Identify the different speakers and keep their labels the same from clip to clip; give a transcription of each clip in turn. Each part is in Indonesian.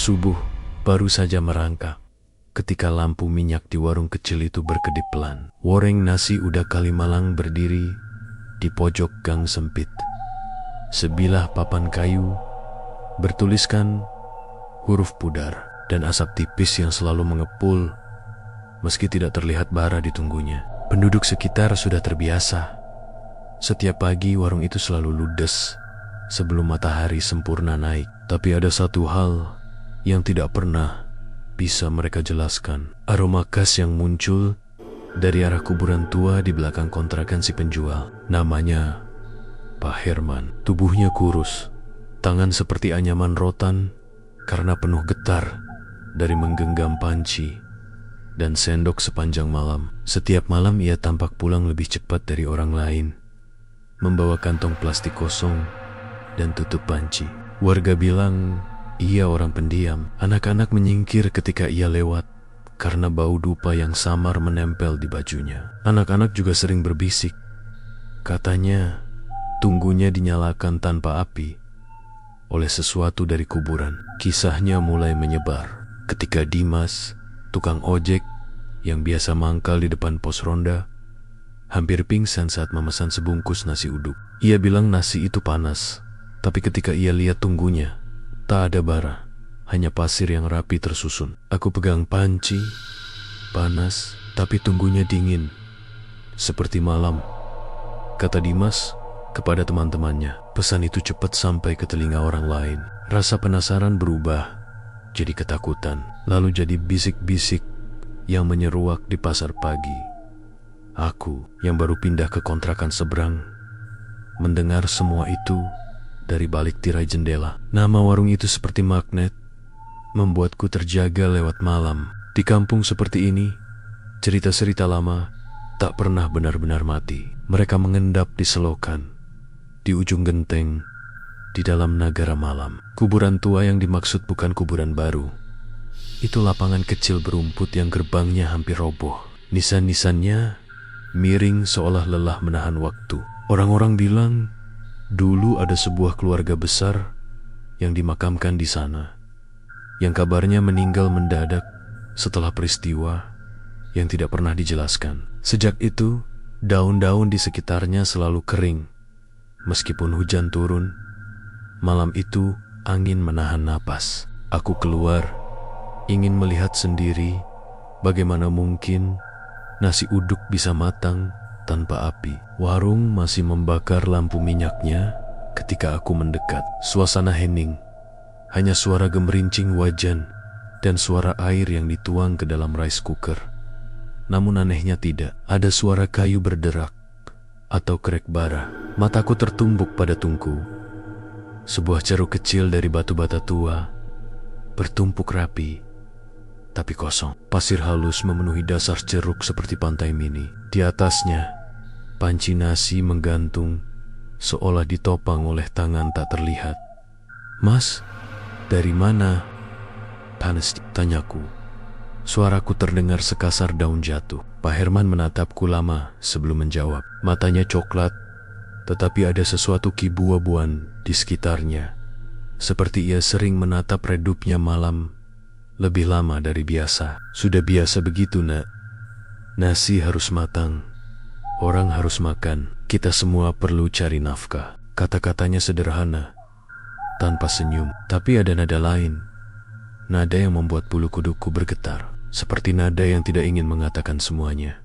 Speaker 1: Subuh baru saja merangkak ketika lampu minyak di warung kecil itu berkedip pelan. Woreng nasi udang Kalimalang berdiri di pojok gang sempit. Sebilah papan kayu bertuliskan huruf pudar dan asap tipis yang selalu mengepul meski tidak terlihat bara di tunggunya. Penduduk sekitar sudah terbiasa. Setiap pagi warung itu selalu ludes sebelum matahari sempurna naik. Tapi ada satu hal yang tidak pernah bisa mereka jelaskan. Aroma khas yang muncul dari arah kuburan tua di belakang kontrakan si penjual. Namanya Pak Herman. Tubuhnya kurus, tangan seperti anyaman rotan karena penuh getar dari menggenggam panci dan sendok sepanjang malam. Setiap malam ia tampak pulang lebih cepat dari orang lain, membawa kantong plastik kosong dan tutup panci. Warga bilang ia orang pendiam. Anak-anak menyingkir ketika ia lewat karena bau dupa yang samar menempel di bajunya. Anak-anak juga sering berbisik. Katanya tunggunya dinyalakan tanpa api oleh sesuatu dari kuburan. Kisahnya mulai menyebar ketika Dimas, tukang ojek yang biasa mangkal di depan pos ronda, hampir pingsan saat memesan sebungkus nasi uduk. Ia bilang nasi itu panas, tapi ketika ia lihat tunggunya, tak ada bara, hanya pasir yang rapi tersusun. Aku pegang panci, panas, tapi tunggunya dingin, seperti malam, kata Dimas kepada teman-temannya. Pesan itu cepat sampai ke telinga orang lain. Rasa penasaran berubah jadi ketakutan, lalu jadi bisik-bisik yang menyeruak di pasar pagi. Aku yang baru pindah ke kontrakan seberang mendengar semua itu dari balik tirai jendela. Nama warung itu seperti magnet, membuatku terjaga lewat malam. Di kampung seperti ini, cerita-cerita lama tak pernah benar-benar mati. Mereka mengendap di selokan, di ujung genteng, di dalam negara malam. Kuburan tua yang dimaksud bukan kuburan baru. Itu lapangan kecil berumput yang gerbangnya hampir roboh. Nisan-nisannya miring seolah lelah menahan waktu. Orang-orang bilang dulu ada sebuah keluarga besar yang dimakamkan di sana, yang kabarnya meninggal mendadak setelah peristiwa yang tidak pernah dijelaskan. Sejak itu, daun-daun di sekitarnya selalu kering. Meskipun hujan turun, malam itu angin menahan napas. Aku keluar, ingin melihat sendiri bagaimana mungkin nasi uduk bisa matang tanpa api. Warung masih membakar lampu minyaknya ketika aku mendekat. Suasana hening, hanya suara gemerincing wajan dan suara air yang dituang ke dalam rice cooker. Namun anehnya tidak ada suara kayu berderak atau krek bara. Mataku tertumbuk pada tungku. Sebuah ceruk kecil dari batu bata tua bertumpuk rapi, tapi kosong. Pasir halus memenuhi dasar ceruk seperti pantai mini. Di atasnya, panci nasi menggantung seolah ditopang oleh tangan tak terlihat. "Mas, dari mana?" "Panas," tanyaku. Suaraku terdengar sekasar daun jatuh. Pak Herman menatapku lama sebelum menjawab. Matanya coklat, tetapi ada sesuatu kibu-abuan di sekitarnya. Seperti ia sering menatap redupnya malam lebih lama dari biasa. "Sudah biasa begitu, Nak. Nasi harus matang. Orang harus makan. Kita semua perlu cari nafkah." Kata-katanya sederhana, tanpa senyum. Tapi ada nada lain. Nada yang membuat bulu kuduku bergetar. Seperti nada yang tidak ingin mengatakan semuanya.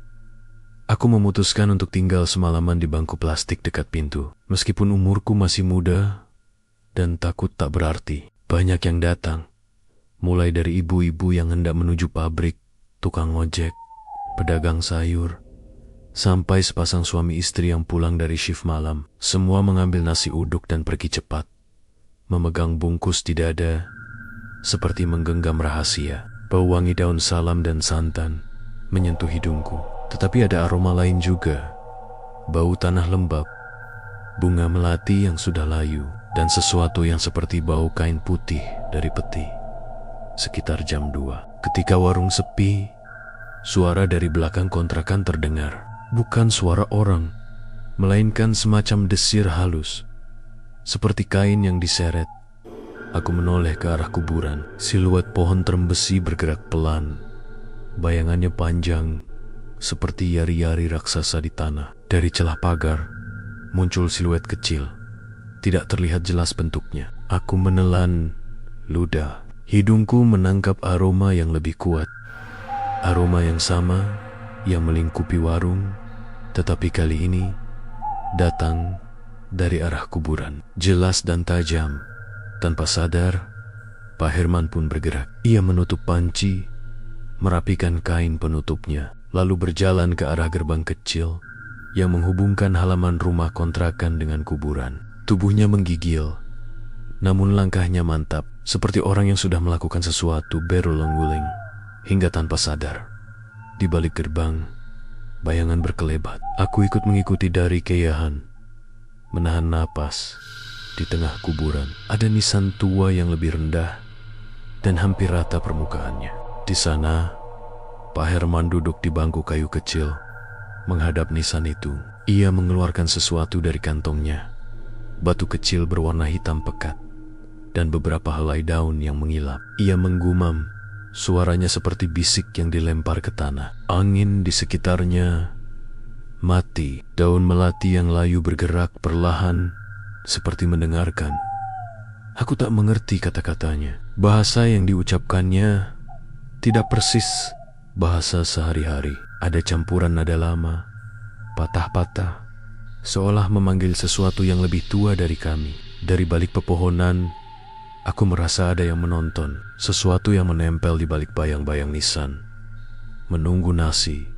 Speaker 1: Aku memutuskan untuk tinggal semalaman di bangku plastik dekat pintu. Meskipun umurku masih muda dan takut tak berarti. Banyak yang datang, mulai dari ibu-ibu yang hendak menuju pabrik, tukang ojek, pedagang sayur, sampai sepasang suami istri yang pulang dari shift malam. Semua mengambil nasi uduk dan pergi cepat, memegang bungkus di dada seperti menggenggam rahasia. Bau wangi daun salam dan santan menyentuh hidungku. Tetapi ada aroma lain juga. Bau tanah lembab, bunga melati yang sudah layu, dan sesuatu yang seperti bau kain putih dari peti. Sekitar jam 2, ketika warung sepi, suara dari belakang kontrakan terdengar. Bukan suara orang, melainkan semacam desir halus, seperti kain yang diseret, Aku menoleh ke arah kuburan. Siluet pohon terembesi bergerak pelan. Bayangannya panjang, seperti yari-yari raksasa di tanah. Dari celah pagar, muncul siluet kecil. Tidak terlihat jelas bentuknya. Aku menelan ludah. Hidungku menangkap aroma yang lebih kuat. Aroma yang sama yang melingkupi warung, tetapi kali ini datang dari arah kuburan. Jelas dan tajam. Tanpa sadar, Pak Herman pun bergerak. Ia menutup panci, merapikan kain penutupnya, lalu berjalan ke arah gerbang kecil yang menghubungkan halaman rumah kontrakan dengan kuburan. Tubuhnya menggigil, namun langkahnya mantap, seperti orang yang sudah melakukan sesuatu berulang-ulang hingga tanpa sadar. Di balik gerbang, bayangan berkelebat. Aku ikut mengikuti dari keyahan, menahan napas. Di tengah kuburan, ada nisan tua yang lebih rendah dan hampir rata permukaannya. Di sana, Pak Herman duduk di bangku kayu kecil, menghadap nisan itu. Ia mengeluarkan sesuatu dari kantongnya. Batu kecil berwarna hitam pekat, dan beberapa helai daun yang mengilap. Ia menggumam, suaranya seperti bisik yang dilempar ke tanah. Angin di sekitarnya mati. Daun melati yang layu bergerak perlahan, seperti mendengarkan. Aku tak mengerti kata-katanya. Bahasa yang diucapkannya tidak persis bahasa sehari-hari. Ada campuran nada lama, patah-patah, seolah memanggil sesuatu yang lebih tua dari kami. Dari balik pepohonan, aku merasa ada yang menonton, sesuatu yang menempel di balik bayang-bayang nisan, menunggu nasi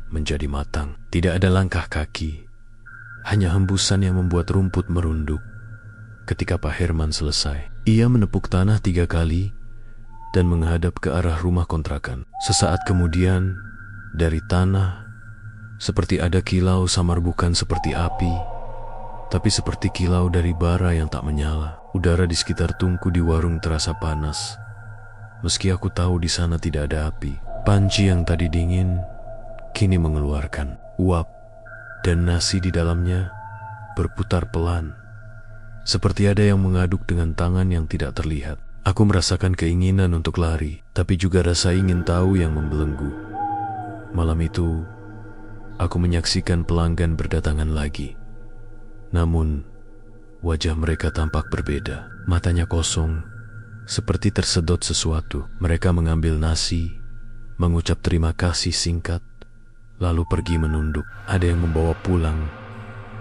Speaker 1: menjadi matang. Tidak ada langkah kaki, hanya hembusan yang membuat rumput merunduk. Ketika Pak Herman selesai, ia menepuk tanah 3 kali dan menghadap ke arah rumah kontrakan. Sesaat kemudian, dari tanah, seperti ada kilau samar, bukan seperti api, tapi seperti kilau dari bara yang tak menyala. Udara di sekitar tungku di warung terasa panas, meski aku tahu di sana tidak ada api. Panci yang tadi dingin, kini mengeluarkan uap, dan nasi di dalamnya berputar pelan, seperti ada yang mengaduk dengan tangan yang tidak terlihat. Aku merasakan keinginan untuk lari, tapi juga rasa ingin tahu yang membelenggu. Malam itu, aku menyaksikan pelanggan berdatangan lagi. Namun, wajah mereka tampak berbeda. Matanya kosong, seperti tersedot sesuatu. Mereka mengambil nasi, mengucap terima kasih singkat, lalu pergi menunduk. Ada yang membawa pulang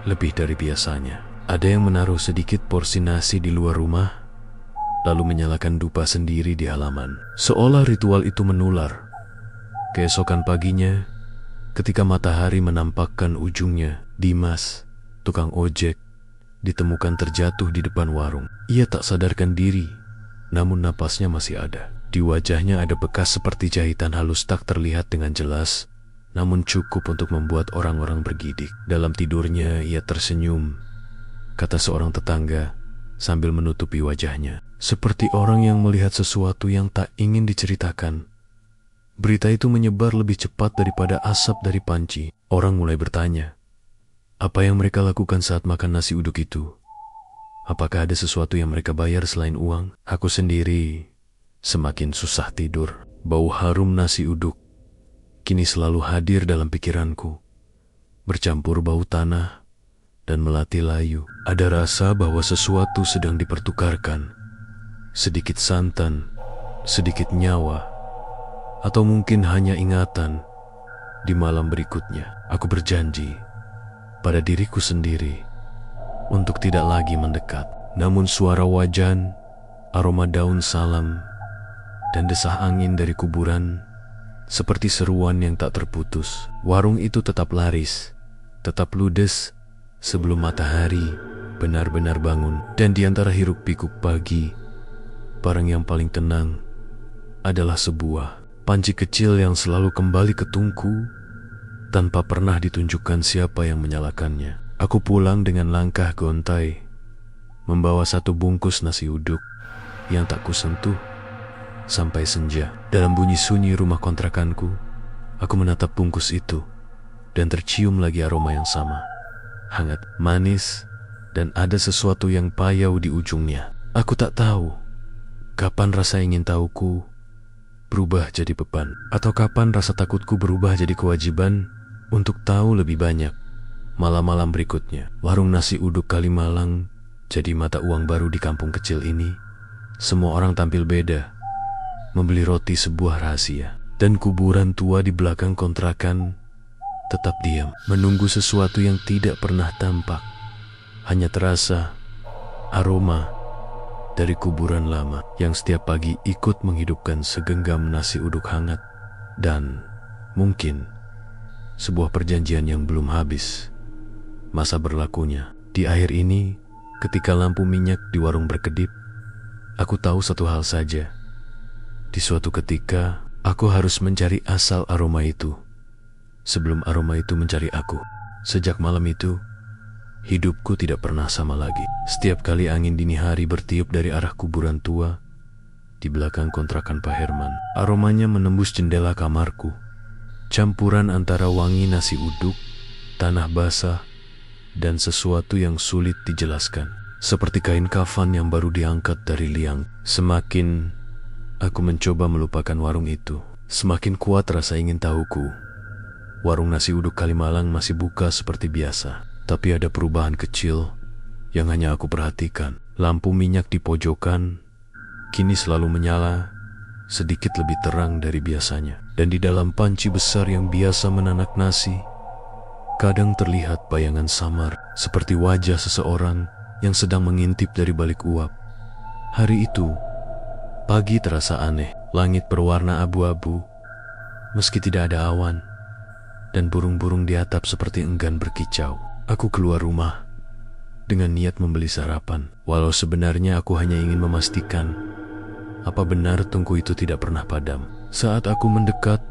Speaker 1: lebih dari biasanya. Ada yang menaruh sedikit porsi nasi di luar rumah, lalu menyalakan dupa sendiri di halaman. Seolah ritual itu menular. Keesokan paginya, ketika matahari menampakkan ujungnya, Dimas, tukang ojek, ditemukan terjatuh di depan warung. Ia tak sadarkan diri, namun napasnya masih ada. Di wajahnya ada bekas seperti jahitan halus tak terlihat dengan jelas, namun cukup untuk membuat orang-orang bergidik. Dalam tidurnya ia tersenyum, kata seorang tetangga sambil menutupi wajahnya, seperti orang yang melihat sesuatu yang tak ingin diceritakan. Berita itu menyebar lebih cepat daripada asap dari panci. Orang mulai bertanya, apa yang mereka lakukan saat makan nasi uduk itu? Apakah ada sesuatu yang mereka bayar selain uang? Aku sendiri semakin susah tidur. Bau harum nasi uduk kini selalu hadir dalam pikiranku, bercampur bau tanah dan melati layu. Ada rasa bahwa sesuatu sedang dipertukarkan. Sedikit santan, sedikit nyawa, atau mungkin hanya ingatan. Di malam berikutnya, aku berjanji pada diriku sendiri untuk tidak lagi mendekat. Namun suara wajan, aroma daun salam, dan desah angin dari kuburan seperti seruan yang tak terputus. Warung itu tetap laris, tetap ludes sebelum matahari benar-benar bangun. Dan di antara hiruk pikuk pagi, barang yang paling tenang adalah sebuah panci kecil yang selalu kembali ke tungku tanpa pernah ditunjukkan siapa yang menyalakannya. Aku pulang dengan langkah gontai, membawa 1 bungkus nasi uduk yang tak kusentuh sampai senja. Dalam bunyi sunyi rumah kontrakanku, aku menatap bungkus itu dan tercium lagi aroma yang sama, hangat, manis, dan ada sesuatu yang payau di ujungnya. Aku tak tahu Kapan rasa ingin tahuku berubah jadi beban? Atau kapan rasa takutku berubah jadi kewajiban untuk tahu lebih banyak? Malam-malam berikutnya, warung nasi uduk Kalimalang jadi mata uang baru di kampung kecil ini. Semua orang tampil beda, membeli roti sebuah rahasia. Dan kuburan tua di belakang kontrakan tetap diam, menunggu sesuatu yang tidak pernah tampak. Hanya terasa aroma dari kuburan lama yang setiap pagi ikut menghidupkan segenggam nasi uduk hangat. Dan mungkin sebuah perjanjian yang belum habis masa berlakunya. Di akhir ini, ketika lampu minyak di warung berkedip, aku tahu satu hal saja. Di suatu ketika, aku harus mencari asal aroma itu sebelum aroma itu mencari aku. Sejak malam itu, hidupku tidak pernah sama lagi. Setiap kali angin dini hari bertiup dari arah kuburan tua di belakang kontrakan Pak Herman, aromanya menembus jendela kamarku. Campuran antara wangi nasi uduk, tanah basah, dan sesuatu yang sulit dijelaskan. Seperti kain kafan yang baru diangkat dari liang. Semakin aku mencoba melupakan warung itu, semakin kuat rasa ingin tahuku. Warung nasi uduk Kalimalang masih buka seperti biasa, tapi ada perubahan kecil yang hanya aku perhatikan. Lampu minyak di pojokan kini selalu menyala sedikit lebih terang dari biasanya. Dan di dalam panci besar yang biasa menanak nasi, kadang terlihat bayangan samar seperti wajah seseorang yang sedang mengintip dari balik uap. Hari itu, pagi terasa aneh. Langit berwarna abu-abu, meski tidak ada awan, dan burung-burung di atap seperti enggan berkicau. Aku keluar rumah dengan niat membeli sarapan, walau sebenarnya aku hanya ingin memastikan apa benar tungku itu tidak pernah padam. Saat aku mendekat,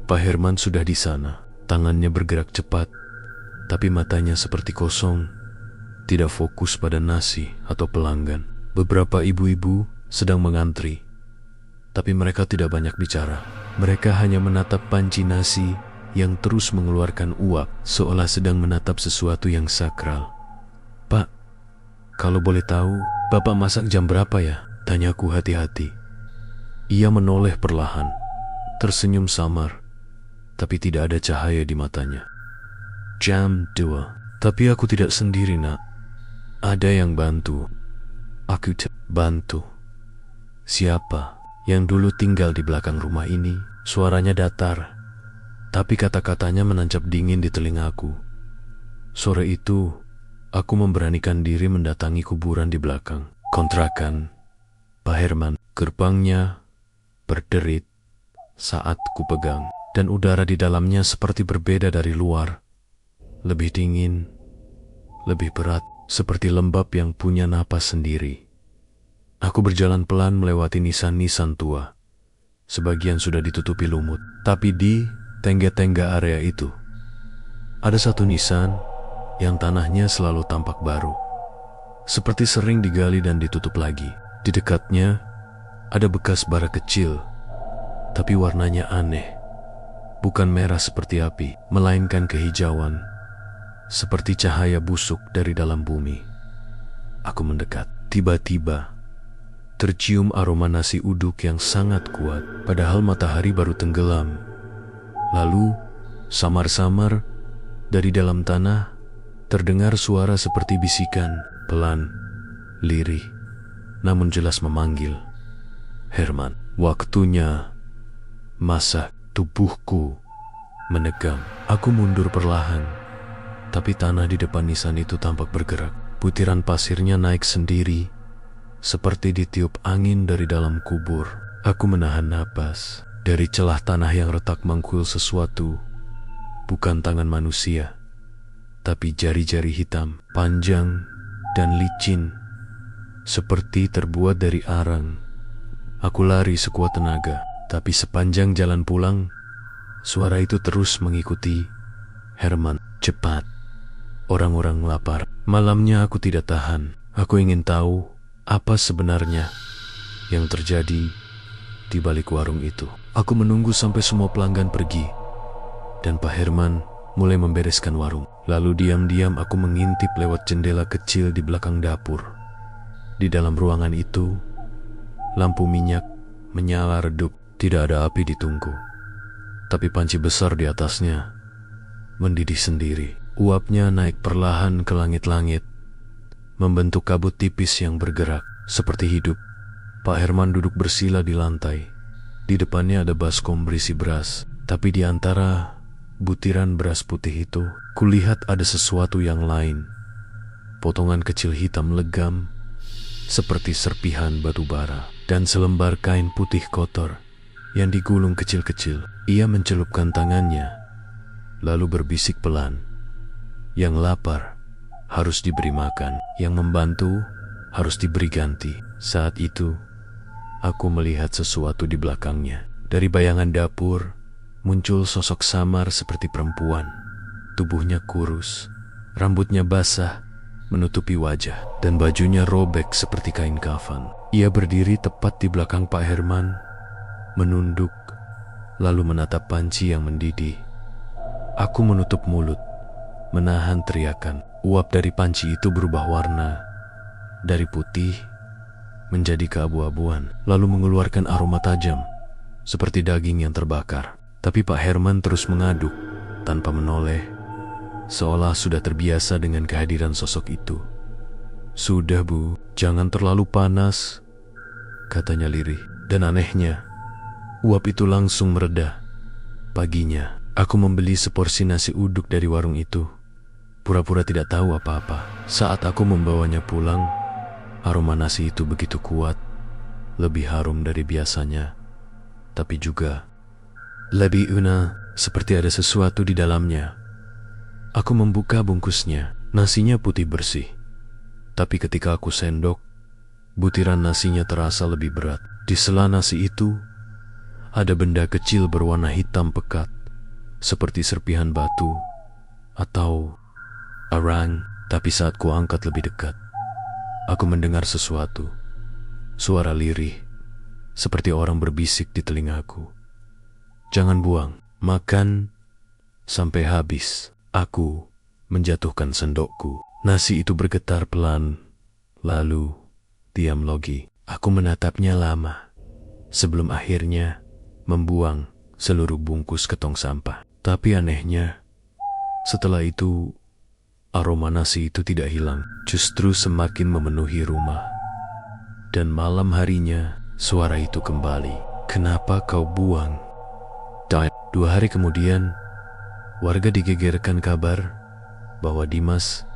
Speaker 1: Pak Herman sudah di sana. Tangannya bergerak cepat, tapi matanya seperti kosong, tidak fokus pada nasi atau pelanggan. Beberapa ibu-ibu sedang mengantri, tapi mereka tidak banyak bicara. Mereka hanya menatap panci nasi yang terus mengeluarkan uap, seolah sedang menatap sesuatu yang sakral. "Pak, kalau boleh tahu, Bapak masak jam berapa ya?" tanyaku hati-hati. Ia menoleh perlahan, tersenyum samar, tapi tidak ada cahaya di matanya. "Jam 2. Tapi aku tidak sendiri, Nak. Ada yang bantu." "Aku bantu? Siapa?" "Yang dulu tinggal di belakang rumah ini." Suaranya datar, tapi kata-katanya menancap dingin di telingaku. Sore itu, aku memberanikan diri mendatangi kuburan di belakang kontrakan Pak Herman. Gerbangnya berderit saat ku pegang, dan udara di dalamnya seperti berbeda dari luar. Lebih dingin, lebih berat, seperti lembab yang punya napas sendiri. Aku berjalan pelan melewati nisan-nisan tua. Sebagian sudah ditutupi lumut, tapi di tengga-tengga area itu ada satu nisan yang tanahnya selalu tampak baru, seperti sering digali dan ditutup lagi. Di dekatnya ada bekas bara kecil, tapi warnanya aneh. Bukan merah seperti api, melainkan kehijauan, seperti cahaya busuk dari dalam bumi. Aku mendekat. Tiba-tiba tercium aroma nasi uduk yang sangat kuat, padahal matahari baru tenggelam. Lalu, samar-samar dari dalam tanah terdengar suara seperti bisikan, pelan, lirih, namun jelas memanggil, "Herman." Waktunya masak. Tubuhku menegam. Aku mundur perlahan, tapi tanah di depan nisan itu tampak bergerak. Butiran pasirnya naik sendiri, seperti ditiup angin dari dalam kubur. Aku menahan napas. Dari celah tanah yang retak mengkuil sesuatu. Bukan tangan manusia, tapi jari-jari hitam, panjang dan licin, seperti terbuat dari arang. Aku lari sekuat tenaga, tapi sepanjang jalan pulang, suara itu terus mengikuti. "Herman, cepat. Orang-orang lapar." Malamnya aku tidak tahan. Aku ingin tahu apa sebenarnya yang terjadi di balik warung itu. Aku menunggu sampai semua pelanggan pergi, dan Pak Herman mulai membereskan warung. Lalu diam-diam aku mengintip lewat jendela kecil di belakang dapur. Di dalam ruangan itu, Lampu minyak menyala redup, tidak ada api di tungku. Tapi panci besar di atasnya mendidih sendiri. Uapnya naik perlahan ke langit-langit, membentuk kabut tipis yang bergerak seperti hidup. Pak Herman duduk bersila di lantai. Di depannya ada baskom berisi beras, tapi di antara butiran beras putih itu, kulihat ada sesuatu yang lain. Potongan kecil hitam legam, seperti serpihan batu bara, dan selembar kain putih kotor yang digulung kecil-kecil. Ia mencelupkan tangannya, lalu berbisik pelan, "Yang lapar harus diberi makan, yang membantu harus diberi ganti." Saat itu, aku melihat sesuatu di belakangnya. Dari bayangan dapur, muncul sosok samar seperti perempuan. Tubuhnya kurus, rambutnya basah, menutupi wajah, dan bajunya robek seperti kain kafan. Ia berdiri tepat di belakang Pak Herman, menunduk, lalu menatap panci yang mendidih. Aku menutup mulut, menahan teriakan. Uap dari panci itu berubah warna, dari putih menjadi keabu-abuan, lalu mengeluarkan aroma tajam, seperti daging yang terbakar. Tapi Pak Herman terus mengaduk, tanpa menoleh, seolah sudah terbiasa dengan kehadiran sosok itu. "Sudah, Bu, jangan terlalu panas," katanya lirih. Dan anehnya, uap itu langsung mereda. Paginya, aku membeli seporsi nasi uduk dari warung itu, pura-pura tidak tahu apa-apa. Saat aku membawanya pulang, aroma nasi itu begitu kuat, lebih harum dari biasanya, tapi juga lebih una, seperti ada sesuatu di dalamnya. Aku membuka bungkusnya. Nasinya putih bersih, tapi ketika aku sendok, butiran nasinya terasa lebih berat. Di sela nasi itu, ada benda kecil berwarna hitam pekat, seperti serpihan batu atau arang. Tapi saat ku angkat lebih dekat, aku mendengar sesuatu. Suara lirih, seperti orang berbisik di telingaku. "Jangan buang, makan sampai habis." Aku menjatuhkan sendokku. Nasi itu bergetar pelan, lalu diam lagi. Aku menatapnya lama, sebelum akhirnya membuang seluruh bungkus ke tong sampah. Tapi anehnya, setelah itu, aroma nasi itu tidak hilang, justru semakin memenuhi rumah. Dan malam harinya, suara itu kembali. "Kenapa kau buang?" 2 hari kemudian, warga digegerkan kabar bahwa Dimas,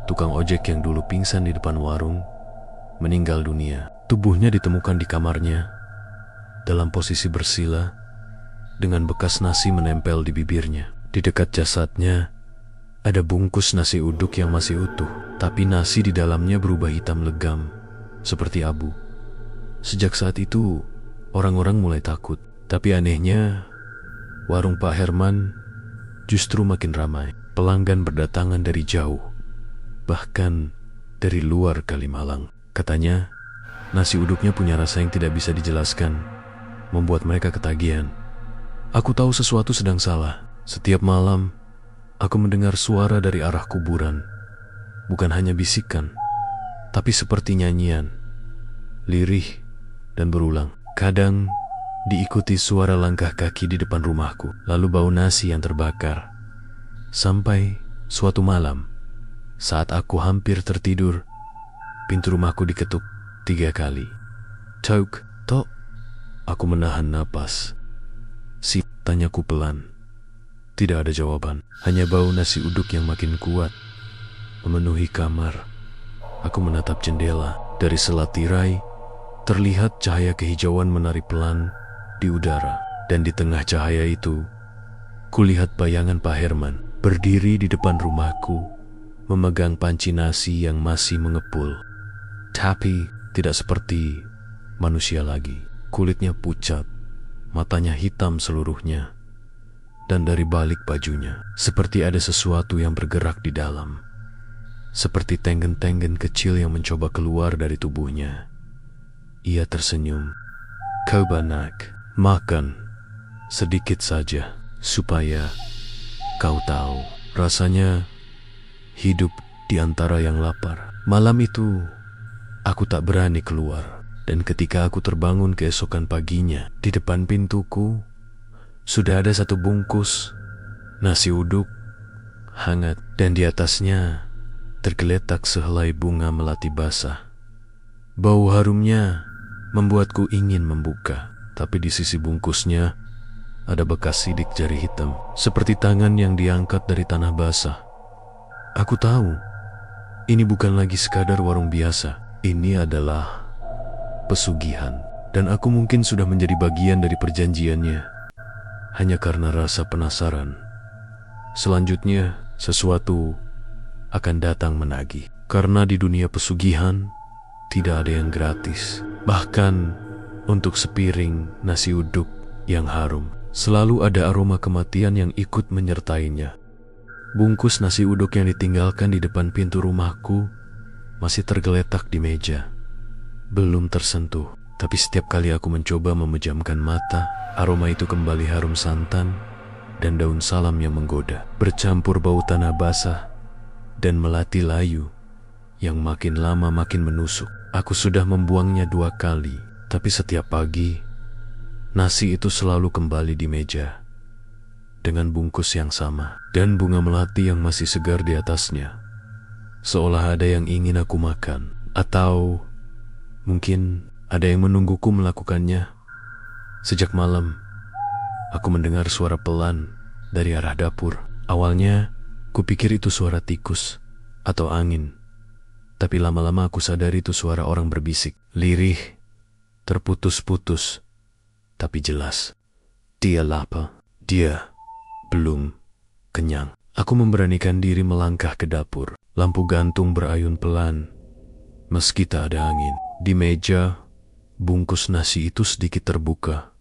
Speaker 1: tukang ojek yang dulu pingsan di depan warung, meninggal dunia. Tubuhnya ditemukan di kamarnya, dalam posisi bersila, dengan bekas nasi menempel di bibirnya. Di dekat jasadnya, ada bungkus nasi uduk yang masih utuh, tapi nasi di dalamnya berubah hitam legam, seperti abu. Sejak saat itu, orang-orang mulai takut. Tapi anehnya, warung Pak Herman justru makin ramai. Pelanggan berdatangan dari jauh, bahkan dari luar Kalimalang. Katanya, nasi uduknya punya rasa yang tidak bisa dijelaskan, membuat mereka ketagihan. Aku tahu sesuatu sedang salah. Setiap malam, aku mendengar suara dari arah kuburan. Bukan hanya bisikan, tapi seperti nyanyian, lirih dan berulang. Kadang diikuti suara langkah kaki di depan rumahku, lalu bau nasi yang terbakar. Sampai suatu malam, saat aku hampir tertidur, pintu rumahku diketuk 3 kali. "Tok, tok." Aku menahan napas. "Si?" tanyaku pelan. Tidak ada jawaban, hanya bau nasi uduk yang makin kuat memenuhi kamar. Aku menatap jendela. Dari sela tirai, terlihat cahaya kehijauan menari pelan di udara. Dan di tengah cahaya itu, kulihat bayangan Pak Herman berdiri di depan rumahku, memegang panci nasi yang masih mengepul. Tapi tidak seperti manusia lagi. Kulitnya pucat, matanya hitam seluruhnya, dan dari balik bajunya, seperti ada sesuatu yang bergerak di dalam. Seperti tenggen-tenggen kecil yang mencoba keluar dari tubuhnya. Ia tersenyum. "Kau Banak, makan sedikit saja, supaya kau tahu rasanya hidup di antara yang lapar." Malam itu, aku tak berani keluar. Dan ketika aku terbangun keesokan paginya, di depan pintuku sudah ada satu bungkus nasi uduk hangat, dan di atasnya tergeletak sehelai bunga melati basah. Bau harumnya membuatku ingin membuka, tapi di sisi bungkusnya ada bekas sidik jari hitam, seperti tangan yang diangkat dari tanah basah. Aku tahu, ini bukan lagi sekadar warung biasa. Ini adalah pesugihan, dan aku mungkin sudah menjadi bagian dari perjanjiannya, hanya karena rasa penasaran. Selanjutnya, sesuatu akan datang menagih. Karena di dunia pesugihan, tidak ada yang gratis. Bahkan, untuk sepiring nasi uduk yang harum, selalu ada aroma kematian yang ikut menyertainya. Bungkus nasi uduk yang ditinggalkan di depan pintu rumahku masih tergeletak di meja. Belum tersentuh, tapi setiap kali aku mencoba memejamkan mata, aroma itu kembali harum santan dan daun salam yang menggoda, bercampur bau tanah basah dan melati layu yang makin lama makin menusuk. Aku sudah membuangnya 2 kali, tapi setiap pagi nasi itu selalu kembali di meja dengan bungkus yang sama dan bunga melati yang masih segar di atasnya, seolah ada yang ingin aku makan, atau mungkin ada yang menungguku melakukannya. Sejak malam, aku mendengar suara pelan dari arah dapur. Awalnya, kupikir itu suara tikus atau angin. Tapi lama-lama aku sadari itu suara orang berbisik. Lirih, terputus-putus, tapi jelas. Dia lapar. Dia belum kenyang. Aku memberanikan diri melangkah ke dapur. Lampu gantung berayun pelan, meski tak ada angin. Di meja, bungkus nasi itu sedikit terbuka,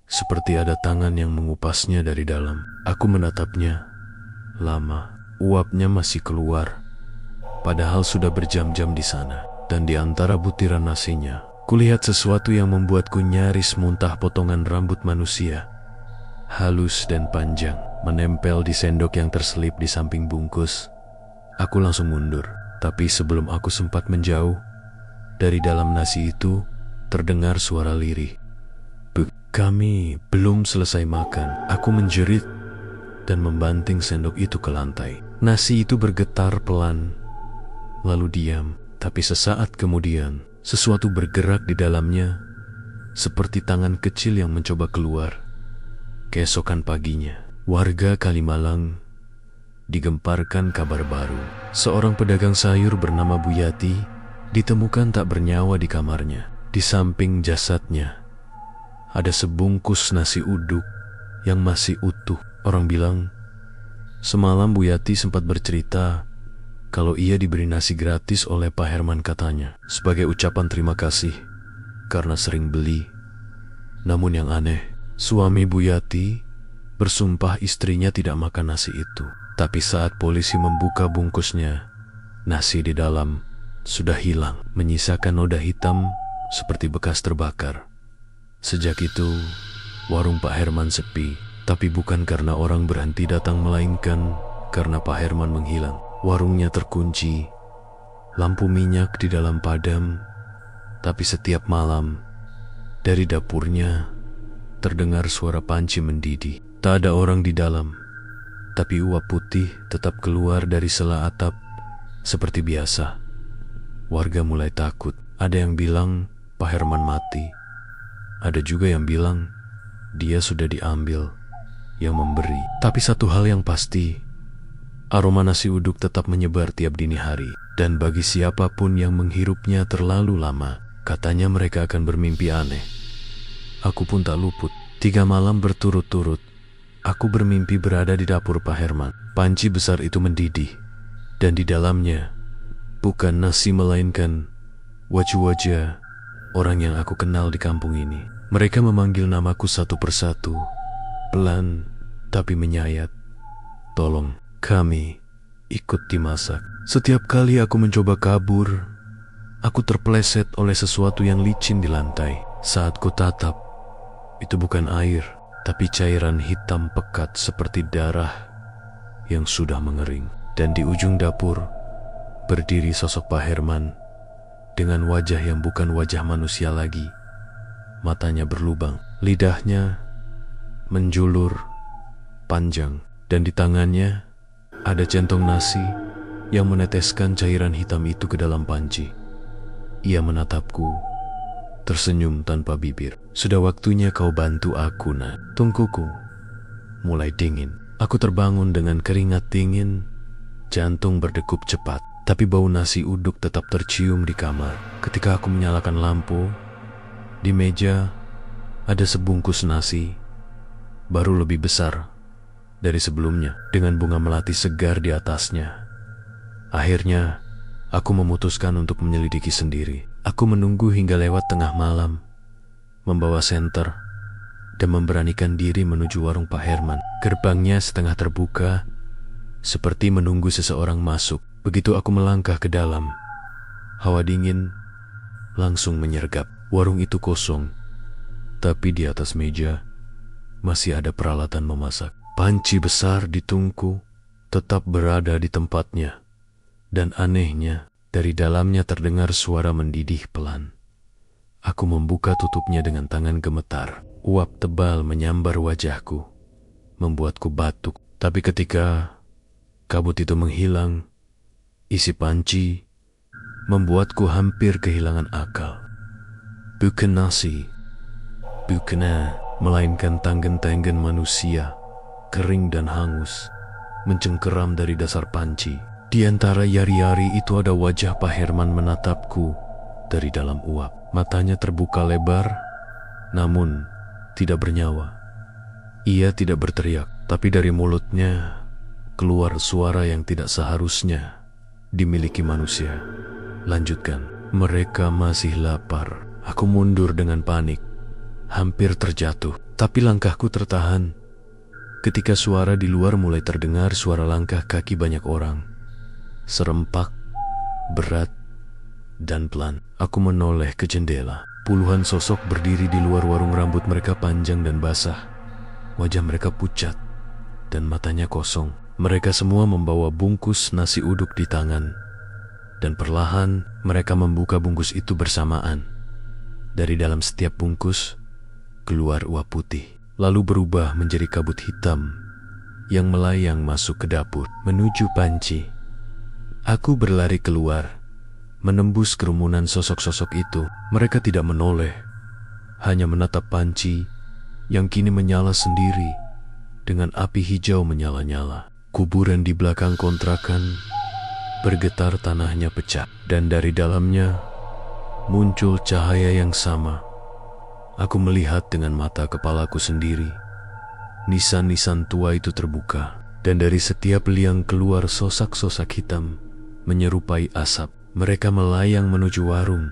Speaker 1: seperti ada tangan yang mengupasnya dari dalam. Aku menatapnya lama. Uapnya masih keluar, padahal sudah berjam-jam di sana. Dan di antara butiran nasinya, kulihat sesuatu yang membuatku nyaris muntah. Potongan rambut manusia, halus dan panjang, menempel di sendok yang terselip di samping bungkus. Aku langsung mundur, tapi sebelum aku sempat menjauh, dari dalam nasi itu terdengar suara lirih. Kami belum selesai makan. Aku menjerit dan membanting sendok itu ke lantai. Nasi itu bergetar pelan, lalu diam. Tapi sesaat kemudian, sesuatu bergerak di dalamnya, seperti tangan kecil yang mencoba keluar. Keesokan paginya, warga Kalimalang digemparkan kabar baru. Seorang pedagang sayur bernama Bu Yati ditemukan tak bernyawa di kamarnya. Di samping jasadnya ada sebungkus nasi uduk yang masih utuh. Orang bilang, semalam Bu Yati sempat bercerita kalau ia diberi nasi gratis oleh Pak Herman katanya, sebagai ucapan terima kasih karena sering beli. Namun yang aneh, suami Bu Yati bersumpah istrinya tidak makan nasi itu. Tapi saat polisi membuka bungkusnya, nasi di dalam sudah hilang, menyisakan noda hitam seperti bekas terbakar. Sejak itu, warung Pak Herman sepi, tapi bukan karena orang berhenti datang, melainkan karena Pak Herman menghilang. Warungnya terkunci, lampu minyak di dalam padam, tapi setiap malam, dari dapurnya terdengar suara panci mendidih. Tak ada orang di dalam, tapi uap putih tetap keluar dari sela atap seperti biasa. Warga mulai takut. Ada yang bilang Pak Herman mati. Ada juga yang bilang dia sudah diambil yang memberi. Tapi satu hal yang pasti, aroma nasi uduk tetap menyebar tiap dini hari. Dan bagi siapapun yang menghirupnya terlalu lama, katanya mereka akan bermimpi aneh. Aku pun tak luput. 3 malam berturut-turut, aku bermimpi berada di dapur Pak Herman. Panci besar itu mendidih, dan di dalamnya bukan nasi melainkan wajah-wajah orang yang aku kenal di kampung ini. Mereka memanggil namaku satu persatu, pelan tapi menyayat. Tolong kami ikut dimasak. Setiap kali aku mencoba kabur, aku terpeleset oleh sesuatu yang licin di lantai. Saat ku tatap, itu bukan air, tapi cairan hitam pekat seperti darah yang sudah mengering. Dan di ujung dapur berdiri sosok Pak Herman dengan wajah yang bukan wajah manusia lagi. Matanya berlubang, lidahnya menjulur panjang, dan di tangannya ada centong nasi yang meneteskan cairan hitam itu ke dalam panci. Ia menatapku, tersenyum tanpa bibir. "Sudah waktunya kau bantu aku, nak." Tungkuku mulai dingin. Aku terbangun dengan keringat dingin, jantung berdegup cepat. Tapi bau nasi uduk tetap tercium di kamar. Ketika aku menyalakan lampu, di meja ada sebungkus nasi, baru lebih besar dari sebelumnya, dengan bunga melati segar di atasnya. Akhirnya, aku memutuskan untuk menyelidiki sendiri. Aku menunggu hingga lewat tengah malam, membawa senter, dan memberanikan diri menuju warung Pak Herman. Gerbangnya setengah terbuka, seperti menunggu seseorang masuk. Begitu aku melangkah ke dalam, hawa dingin langsung menyergap. Warung itu kosong, tapi di atas meja masih ada peralatan memasak. Panci besar di tungku tetap berada di tempatnya, dan anehnya, dari dalamnya terdengar suara mendidih pelan. Aku membuka tutupnya dengan tangan gemetar. Uap tebal menyambar wajahku, membuatku batuk. Tapi ketika kabut itu menghilang, isi panci membuatku hampir kehilangan akal. Bukan nasi, bukan, melainkan tanggen-tanggen manusia, kering dan hangus, mencengkeram dari dasar panci. Di antara yari-yari itu ada wajah Pak Herman menatapku dari dalam uap. Matanya terbuka lebar, namun tidak bernyawa. Ia tidak berteriak, tapi dari mulutnya keluar suara yang tidak seharusnya dimiliki manusia. "Lanjutkan." "Mereka masih lapar." Aku mundur dengan panik, hampir terjatuh. Tapi langkahku tertahan ketika suara di luar mulai terdengar, suara langkah kaki banyak orang. Serempak, berat, dan pelan. Aku menoleh ke jendela. Puluhan sosok berdiri di luar warung, rambut mereka panjang dan basah. Wajah mereka pucat, dan matanya kosong. Mereka semua membawa bungkus nasi uduk di tangan, dan perlahan mereka membuka bungkus itu bersamaan. Dari dalam setiap bungkus keluar uap putih, lalu berubah menjadi kabut hitam yang melayang masuk ke dapur menuju panci. Aku berlari keluar, menembus kerumunan sosok-sosok itu. Mereka tidak menoleh, hanya menatap panci yang kini menyala sendiri dengan api hijau menyala-nyala. Kuburan di belakang kontrakan bergetar, tanahnya pecah, dan dari dalamnya muncul cahaya yang sama. Aku melihat dengan mata kepalaku sendiri. Nisan-nisan tua itu terbuka, dan dari setiap liang keluar sosak-sosak hitam menyerupai asap. Mereka melayang menuju warung,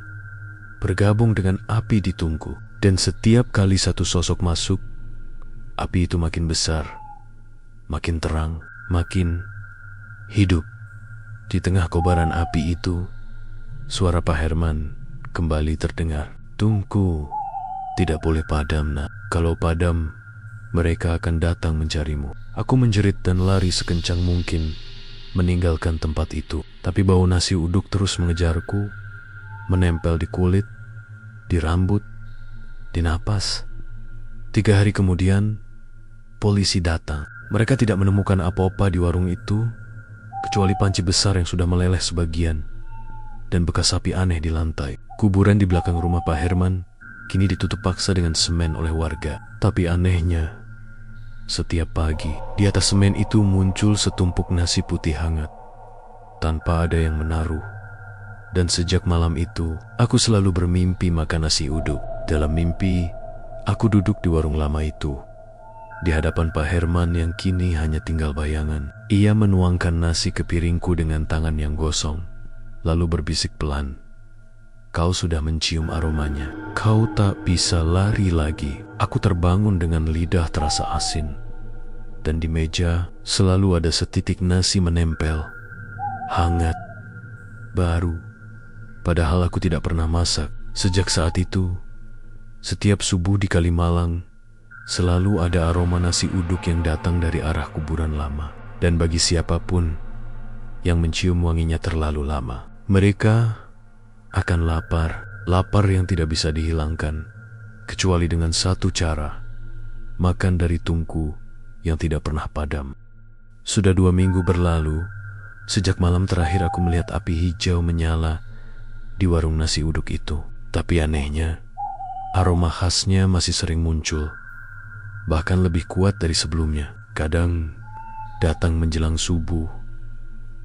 Speaker 1: bergabung dengan api di tungku. Dan setiap kali satu sosok masuk, api itu makin besar, makin terang, makin hidup. Di tengah kobaran api itu, suara Pak Herman kembali terdengar. "Tungku tidak boleh padam, nak. Kalau padam, mereka akan datang mencarimu." Aku menjerit dan lari sekencang mungkin, meninggalkan tempat itu. Tapi bau nasi uduk terus mengejarku, menempel di kulit, di rambut, di napas. 3 hari kemudian, polisi datang. Mereka tidak menemukan apa-apa di warung itu, kecuali panci besar yang sudah meleleh sebagian, dan bekas api aneh di lantai. Kuburan di belakang rumah Pak Herman kini ditutup paksa dengan semen oleh warga. Tapi anehnya, setiap pagi di atas semen itu muncul setumpuk nasi putih hangat, tanpa ada yang menaruh. Dan sejak malam itu, aku selalu bermimpi makan nasi uduk. Dalam mimpi, aku duduk di warung lama itu, di hadapan Pak Herman yang kini hanya tinggal bayangan. Ia menuangkan nasi ke piringku dengan tangan yang gosong, lalu berbisik pelan, "Kau sudah mencium aromanya. Kau tak bisa lari lagi." Aku terbangun dengan lidah terasa asin, dan di meja selalu ada setitik nasi menempel, hangat, baru, padahal aku tidak pernah masak. Sejak saat itu, setiap subuh di Kalimalang selalu ada aroma nasi uduk yang datang dari arah kuburan lama. Dan bagi siapapun yang mencium wanginya terlalu lama, mereka akan lapar. Lapar yang tidak bisa dihilangkan, kecuali dengan satu cara, makan dari tungku yang tidak pernah padam. Sudah 2 minggu berlalu, sejak malam terakhir aku melihat api hijau menyala di warung nasi uduk itu. Tapi anehnya, aroma khasnya masih sering muncul, bahkan lebih kuat dari sebelumnya. Kadang datang menjelang subuh,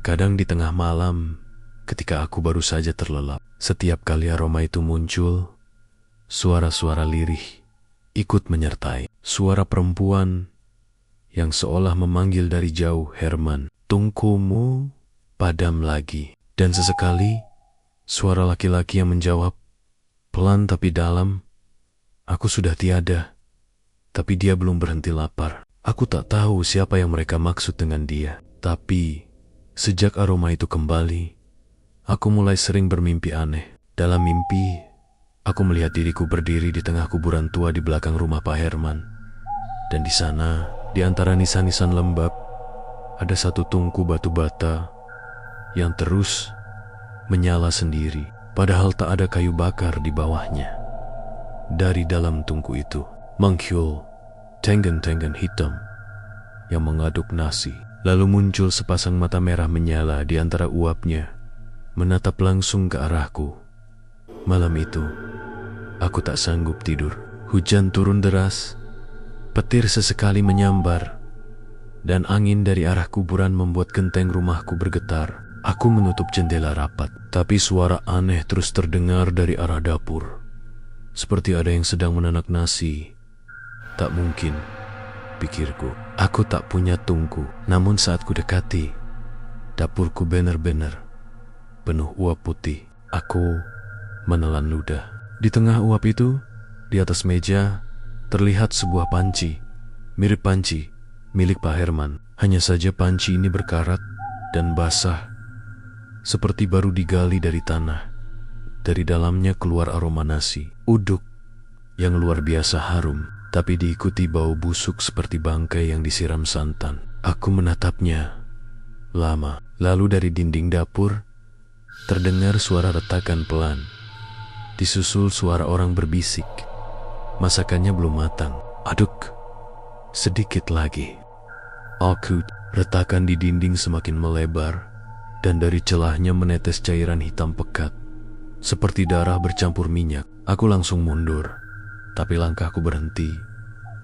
Speaker 1: kadang di tengah malam ketika aku baru saja terlelap. Setiap kali aroma itu muncul, suara-suara lirih ikut menyertai. Suara perempuan yang seolah memanggil dari jauh, "Herman, tungkumu padam lagi." Dan sesekali, suara laki-laki yang menjawab, pelan tapi dalam, "Aku sudah tiada." Tapi dia belum berhenti lapar. Aku tak tahu siapa yang mereka maksud dengan dia. Tapi, sejak aroma itu kembali, aku mulai sering bermimpi aneh. Dalam mimpi, aku melihat diriku berdiri di tengah kuburan tua di belakang rumah Pak Herman. Dan di sana, di antara nisan-nisan lembab, ada satu tungku batu bata yang terus menyala sendiri, padahal tak ada kayu bakar di bawahnya. Dari dalam tungku itu, menghyul tenggen-tenggen hitam yang mengaduk nasi. Lalu muncul sepasang mata merah menyala di antara uapnya, menatap langsung ke arahku. Malam itu, aku tak sanggup tidur. Hujan turun deras, petir sesekali menyambar, dan angin dari arah kuburan membuat genteng rumahku bergetar. Aku menutup jendela rapat, tapi suara aneh terus terdengar dari arah dapur. Seperti ada yang sedang menanak nasi. Tak mungkin, pikirku. Aku tak punya tungku. Namun saat ku dekati, dapurku benar-benar penuh uap putih. Aku menelan ludah. Di tengah uap itu, di atas meja, terlihat sebuah panci. Mirip panci milik Pak Herman. Hanya saja panci ini berkarat dan basah, seperti baru digali dari tanah. Dari dalamnya keluar aroma nasi uduk yang luar biasa harum, tapi diikuti bau busuk seperti bangkai yang disiram santan. Aku menatapnya lama. Lalu dari dinding dapur terdengar suara retakan pelan, disusul suara orang berbisik. Masakannya belum matang. Aduk sedikit lagi. Aku, retakan di dinding semakin melebar, dan dari celahnya menetes cairan hitam pekat, seperti darah bercampur minyak. Aku langsung mundur, tapi langkahku berhenti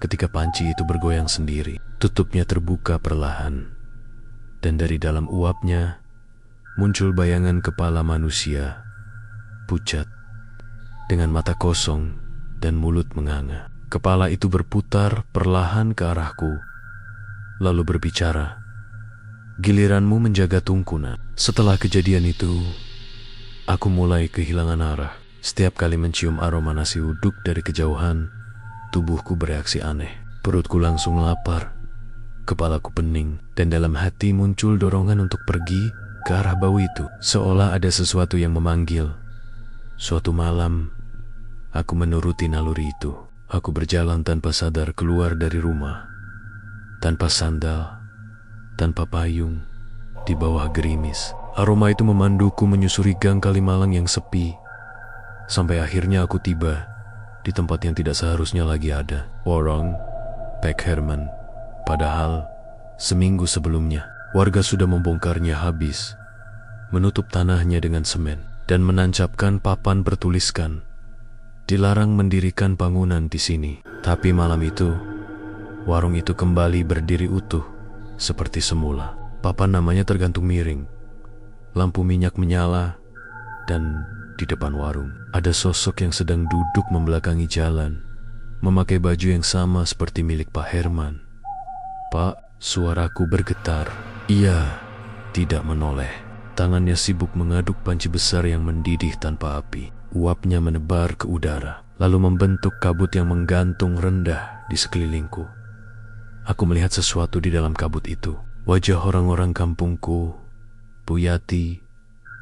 Speaker 1: ketika panci itu bergoyang sendiri. Tutupnya terbuka perlahan, dan dari dalam uapnya muncul bayangan kepala manusia, pucat, dengan mata kosong dan mulut menganga. Kepala itu berputar perlahan ke arahku, lalu berbicara, "Giliranmu menjaga tungku, nak." Setelah kejadian itu, aku mulai kehilangan arah. Setiap kali mencium aroma nasi uduk dari kejauhan, tubuhku bereaksi aneh. Perutku langsung lapar, kepalaku pening, dan dalam hati muncul dorongan untuk pergi ke arah bau itu, seolah ada sesuatu yang memanggil. Suatu malam, aku menuruti naluri itu. Aku berjalan tanpa sadar keluar dari rumah, tanpa sandal, tanpa payung, di bawah gerimis. Aroma itu memanduku menyusuri gang Kalimalang yang sepi, sampai akhirnya aku tiba di tempat yang tidak seharusnya lagi ada, warung Pak Herman. Padahal seminggu sebelumnya warga sudah membongkarnya habis, menutup tanahnya dengan semen, dan menancapkan papan bertuliskan, "Dilarang mendirikan bangunan di sini." Tapi malam itu, warung itu kembali berdiri utuh seperti semula. Papan namanya tergantung miring. Lampu minyak menyala, dan di depan warung ada sosok yang sedang duduk membelakangi jalan, memakai baju yang sama seperti milik Pak Herman. "Pak," suaraku bergetar. Ia tidak menoleh. Tangannya sibuk mengaduk panci besar yang mendidih tanpa api. Uapnya menebar ke udara, lalu membentuk kabut yang menggantung rendah di sekelilingku. Aku melihat sesuatu di dalam kabut itu. Wajah orang-orang kampungku, Bu Yati,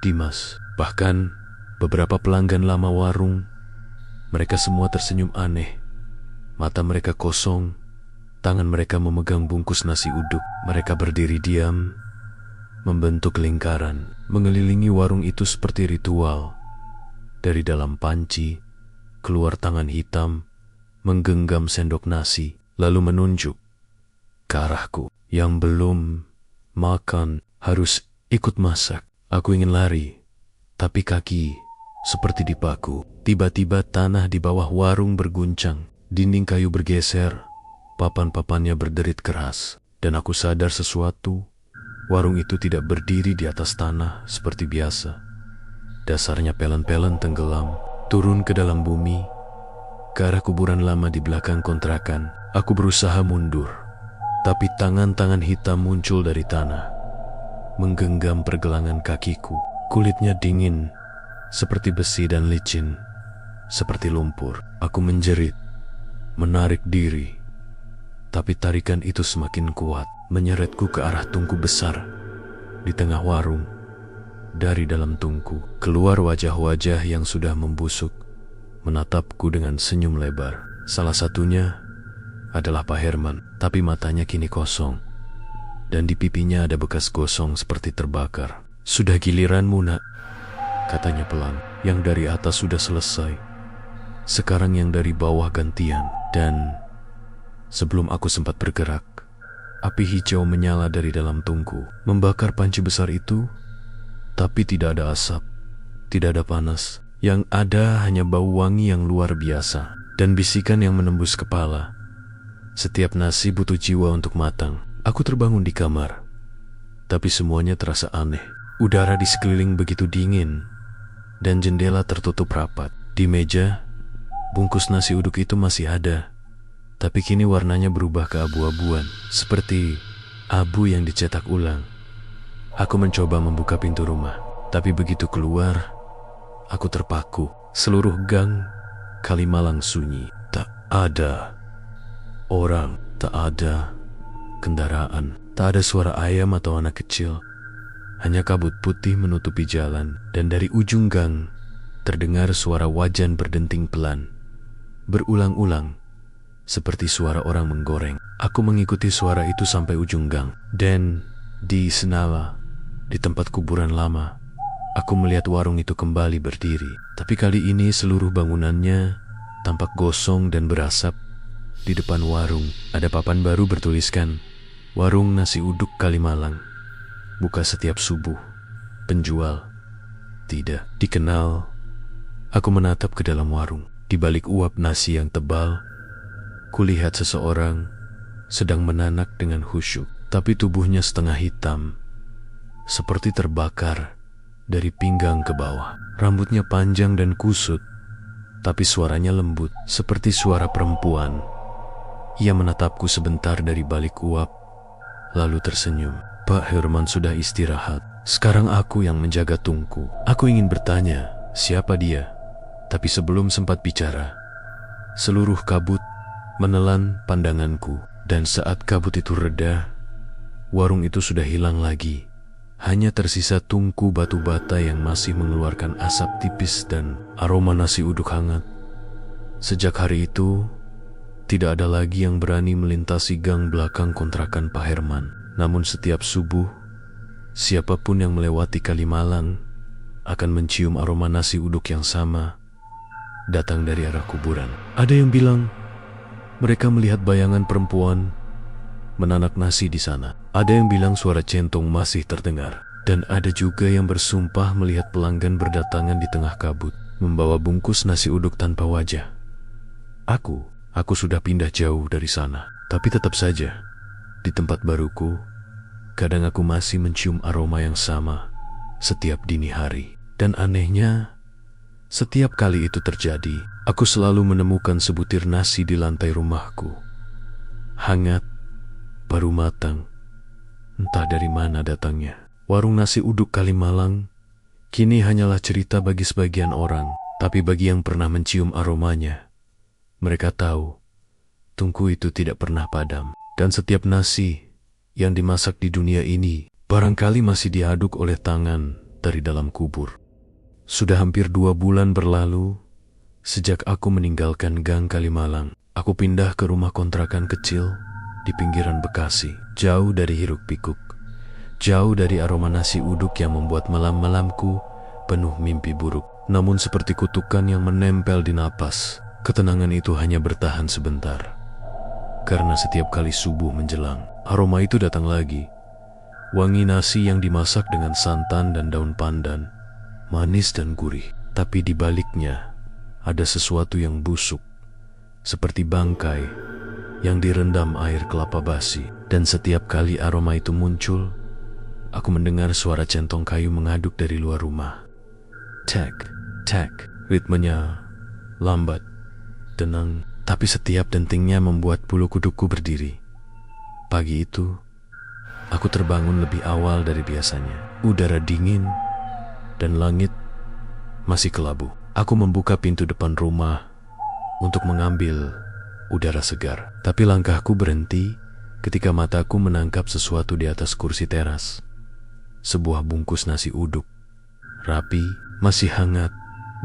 Speaker 1: Dimas, bahkan beberapa pelanggan lama warung. Mereka semua tersenyum aneh. Mata mereka kosong, tangan mereka memegang bungkus nasi uduk. Mereka berdiri diam, membentuk lingkaran, mengelilingi warung itu seperti ritual. Dari dalam panci, keluar tangan hitam, menggenggam sendok nasi, lalu menunjuk ke arahku. Yang belum makan harus ikut masak. Aku ingin lari, tapi kaki seperti dipaku. Tiba-tiba tanah di bawah warung berguncang, dinding kayu bergeser, papan-papannya berderit keras, dan aku sadar sesuatu. Warung itu tidak berdiri di atas tanah seperti biasa. Dasarnya pelan-pelan tenggelam, turun ke dalam bumi, ke arah kuburan lama di belakang kontrakan. Aku berusaha mundur, tapi tangan-tangan hitam muncul dari tanah, menggenggam pergelangan kakiku. Kulitnya dingin, seperti besi, dan licin, seperti lumpur. Aku menjerit, menarik diri, tapi tarikan itu semakin kuat, menyeretku ke arah tungku besar di tengah warung. Dari dalam tungku, keluar wajah-wajah yang sudah membusuk, menatapku dengan senyum lebar. Salah satunya adalah Pak Herman, tapi matanya kini kosong, dan di pipinya ada bekas gosong seperti terbakar. "Sudah giliranmu, Nak," katanya pelan. "Yang dari atas sudah selesai, sekarang yang dari bawah gantian." Dan sebelum aku sempat bergerak, api hijau menyala dari dalam tungku, membakar panci besar itu. Tapi tidak ada asap, tidak ada panas. Yang ada hanya bau wangi yang luar biasa, dan bisikan yang menembus kepala. Setiap nasi butuh jiwa untuk matang. Aku terbangun di kamar, tapi semuanya terasa aneh. Udara di sekeliling begitu dingin, dan jendela tertutup rapat. Di meja, bungkus nasi uduk itu masih ada, tapi kini warnanya berubah keabu-abuan, seperti abu yang dicetak ulang. Aku mencoba membuka pintu rumah, tapi begitu keluar, aku terpaku. Seluruh gang Kalimalang sunyi. Tak ada orang, tak ada kendaraan, tak ada suara ayam atau anak kecil. Hanya kabut putih menutupi jalan, dan dari ujung gang terdengar suara wajan berdenting pelan, berulang-ulang, seperti suara orang menggoreng. Aku mengikuti suara itu sampai ujung gang, dan di Senawa, di tempat kuburan lama, aku melihat warung itu kembali berdiri. Tapi kali ini seluruh bangunannya tampak gosong dan berasap. Di depan warung ada papan baru bertuliskan, "Warung Nasi Uduk Kalimalang. Buka setiap subuh. Penjual tidak dikenal." Aku menatap ke dalam warung. Di balik uap nasi yang tebal, kulihat seseorang sedang menanak dengan khusyuk, tapi tubuhnya setengah hitam, seperti terbakar dari pinggang ke bawah. Rambutnya panjang dan kusut, tapi suaranya lembut, seperti suara perempuan. Ia menatapku sebentar dari balik uap, lalu tersenyum. "Pak Herman sudah istirahat. Sekarang aku yang menjaga tungku." Aku ingin bertanya, siapa dia? Tapi sebelum sempat bicara, seluruh kabut menelan pandanganku. Dan saat kabut itu reda, warung itu sudah hilang lagi. Hanya tersisa tungku batu bata yang masih mengeluarkan asap tipis dan aroma nasi uduk hangat. Sejak hari itu, tidak ada lagi yang berani melintasi gang belakang kontrakan Pak Herman. Namun setiap subuh, siapapun yang melewati Kalimalang akan mencium aroma nasi uduk yang sama, datang dari arah kuburan. Ada yang bilang mereka melihat bayangan perempuan menanak nasi di sana. Ada yang bilang suara centong masih terdengar. Dan ada juga yang bersumpah melihat pelanggan berdatangan di tengah kabut, membawa bungkus nasi uduk tanpa wajah. Aku sudah pindah jauh dari sana. Tapi tetap saja, di tempat baruku, kadang aku masih mencium aroma yang sama setiap dini hari. Dan anehnya, setiap kali itu terjadi, aku selalu menemukan sebutir nasi di lantai rumahku. Hangat, baru matang, entah dari mana datangnya. Warung nasi uduk Kalimalang kini hanyalah cerita bagi sebagian orang, tapi bagi yang pernah mencium aromanya, mereka tahu tungku itu tidak pernah padam. Dan setiap nasi yang dimasak di dunia ini barangkali masih diaduk oleh tangan dari dalam kubur. Sudah hampir 2 bulan berlalu sejak aku meninggalkan gang Kalimalang. Aku pindah ke rumah kontrakan kecil di pinggiran Bekasi, jauh dari hiruk pikuk, jauh dari aroma nasi uduk yang membuat malam-malamku penuh mimpi buruk. Namun seperti kutukan yang menempel di napas, ketenangan itu hanya bertahan sebentar. Karena setiap kali subuh menjelang, aroma itu datang lagi. Wangi nasi yang dimasak dengan santan dan daun pandan, manis dan gurih. Tapi di baliknya, ada sesuatu yang busuk, seperti bangkai yang direndam air kelapa basi. Dan setiap kali aroma itu muncul, aku mendengar suara centong kayu mengaduk dari luar rumah. Tek, tek, ritmenya lambat, tenang, tapi setiap dentingnya membuat bulu kudukku berdiri. Pagi itu, aku terbangun lebih awal dari biasanya. Udara dingin dan langit masih kelabu. Aku membuka pintu depan rumah untuk mengambil udara segar. Tapi langkahku berhenti ketika mataku menangkap sesuatu di atas kursi teras. Sebuah bungkus nasi uduk, rapi, masih hangat,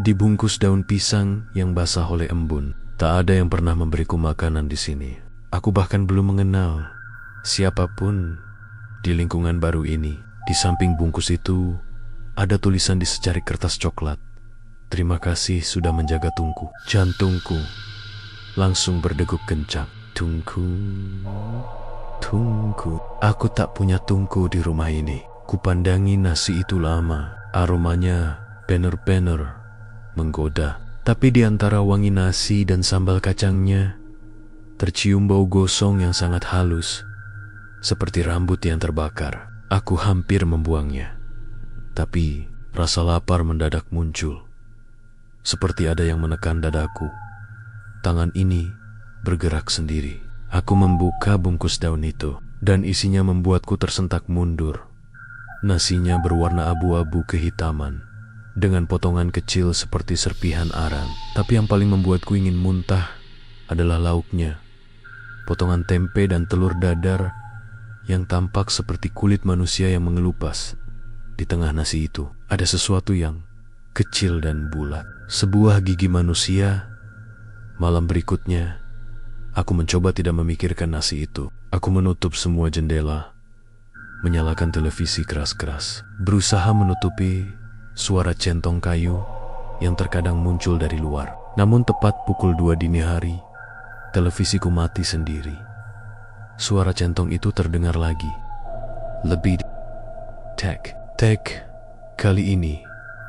Speaker 1: dibungkus daun pisang yang basah oleh embun. Tak ada yang pernah memberiku makanan di sini. Aku bahkan belum mengenal siapapun di lingkungan baru ini. Di samping bungkus itu, ada tulisan di secari kertas coklat. Terima kasih sudah menjaga tungku. Jantungku langsung berdegup kencang. Tungku, tungku. Aku tak punya tungku di rumah ini. Kupandangi nasi itu lama. Aromanya bener-bener menggoda. Tapi di antara wangi nasi dan sambal kacangnya, tercium bau gosong yang sangat halus, seperti rambut yang terbakar. Aku hampir membuangnya. Tapi rasa lapar mendadak muncul. Seperti ada yang menekan dadaku. Tangan ini bergerak sendiri. Aku membuka bungkus daun itu, dan isinya membuatku tersentak mundur. Nasinya berwarna abu-abu kehitaman, dengan potongan kecil seperti serpihan arang. Tapi yang paling membuatku ingin muntah adalah lauknya. Potongan tempe dan telur dadar yang tampak seperti kulit manusia yang mengelupas. Di tengah nasi itu ada sesuatu yang kecil dan bulat, sebuah gigi manusia. Malam berikutnya, aku mencoba tidak memikirkan nasi itu. Aku menutup semua jendela, menyalakan televisi keras-keras, berusaha menutupi suara centong kayu yang terkadang muncul dari luar. Namun tepat pukul 2 dini hari, televisiku mati sendiri. Suara centong itu terdengar lagi. Lebih tek, tek. Kali ini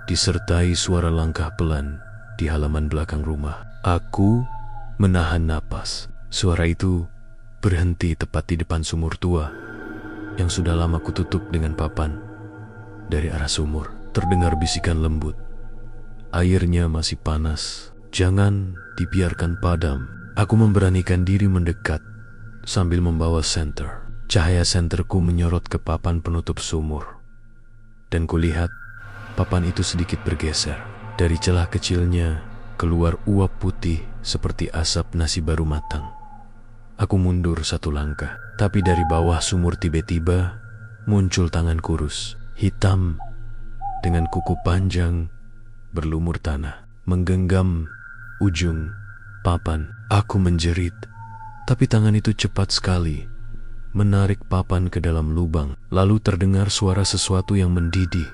Speaker 1: disertai suara langkah pelan di halaman belakang rumah. Aku menahan napas. Suara itu berhenti tepat di depan sumur tua yang sudah lama kututup dengan papan. Dari arah sumur terdengar bisikan lembut. Airnya masih panas. Jangan dibiarkan padam. Aku memberanikan diri mendekat sambil membawa senter. Cahaya senterku menyorot ke papan penutup sumur, dan kulihat papan itu sedikit bergeser. Dari celah kecilnya keluar uap putih seperti asap nasi baru matang. Aku mundur satu langkah, tapi dari bawah sumur tiba-tiba muncul tangan kurus, hitam, dengan kuku panjang berlumur tanah, menggenggam ujung papan. Aku menjerit, tapi tangan itu cepat sekali menarik papan ke dalam lubang. Lalu terdengar suara sesuatu yang mendidih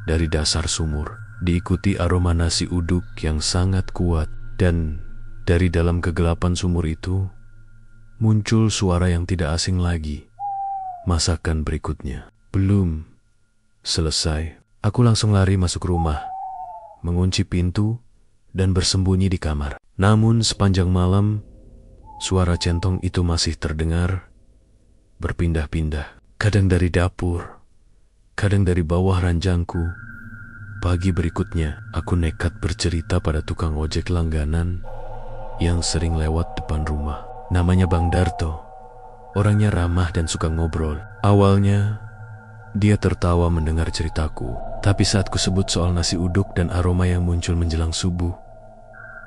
Speaker 1: dari dasar sumur, diikuti aroma nasi uduk yang sangat kuat. Dan dari dalam kegelapan sumur itu muncul suara yang tidak asing lagi. Masakan berikutnya belum selesai. Aku langsung lari masuk rumah, mengunci pintu dan bersembunyi di kamar. Namun sepanjang malam, suara centong itu masih terdengar, berpindah-pindah. Kadang dari dapur, kadang dari bawah ranjangku. Pagi berikutnya, aku nekat bercerita pada tukang ojek langganan yang sering lewat depan rumah. Namanya Bang Darto. Orangnya ramah dan suka ngobrol. Awalnya, dia tertawa mendengar ceritaku. Tapi saat kusebut soal nasi uduk dan aroma yang muncul menjelang subuh,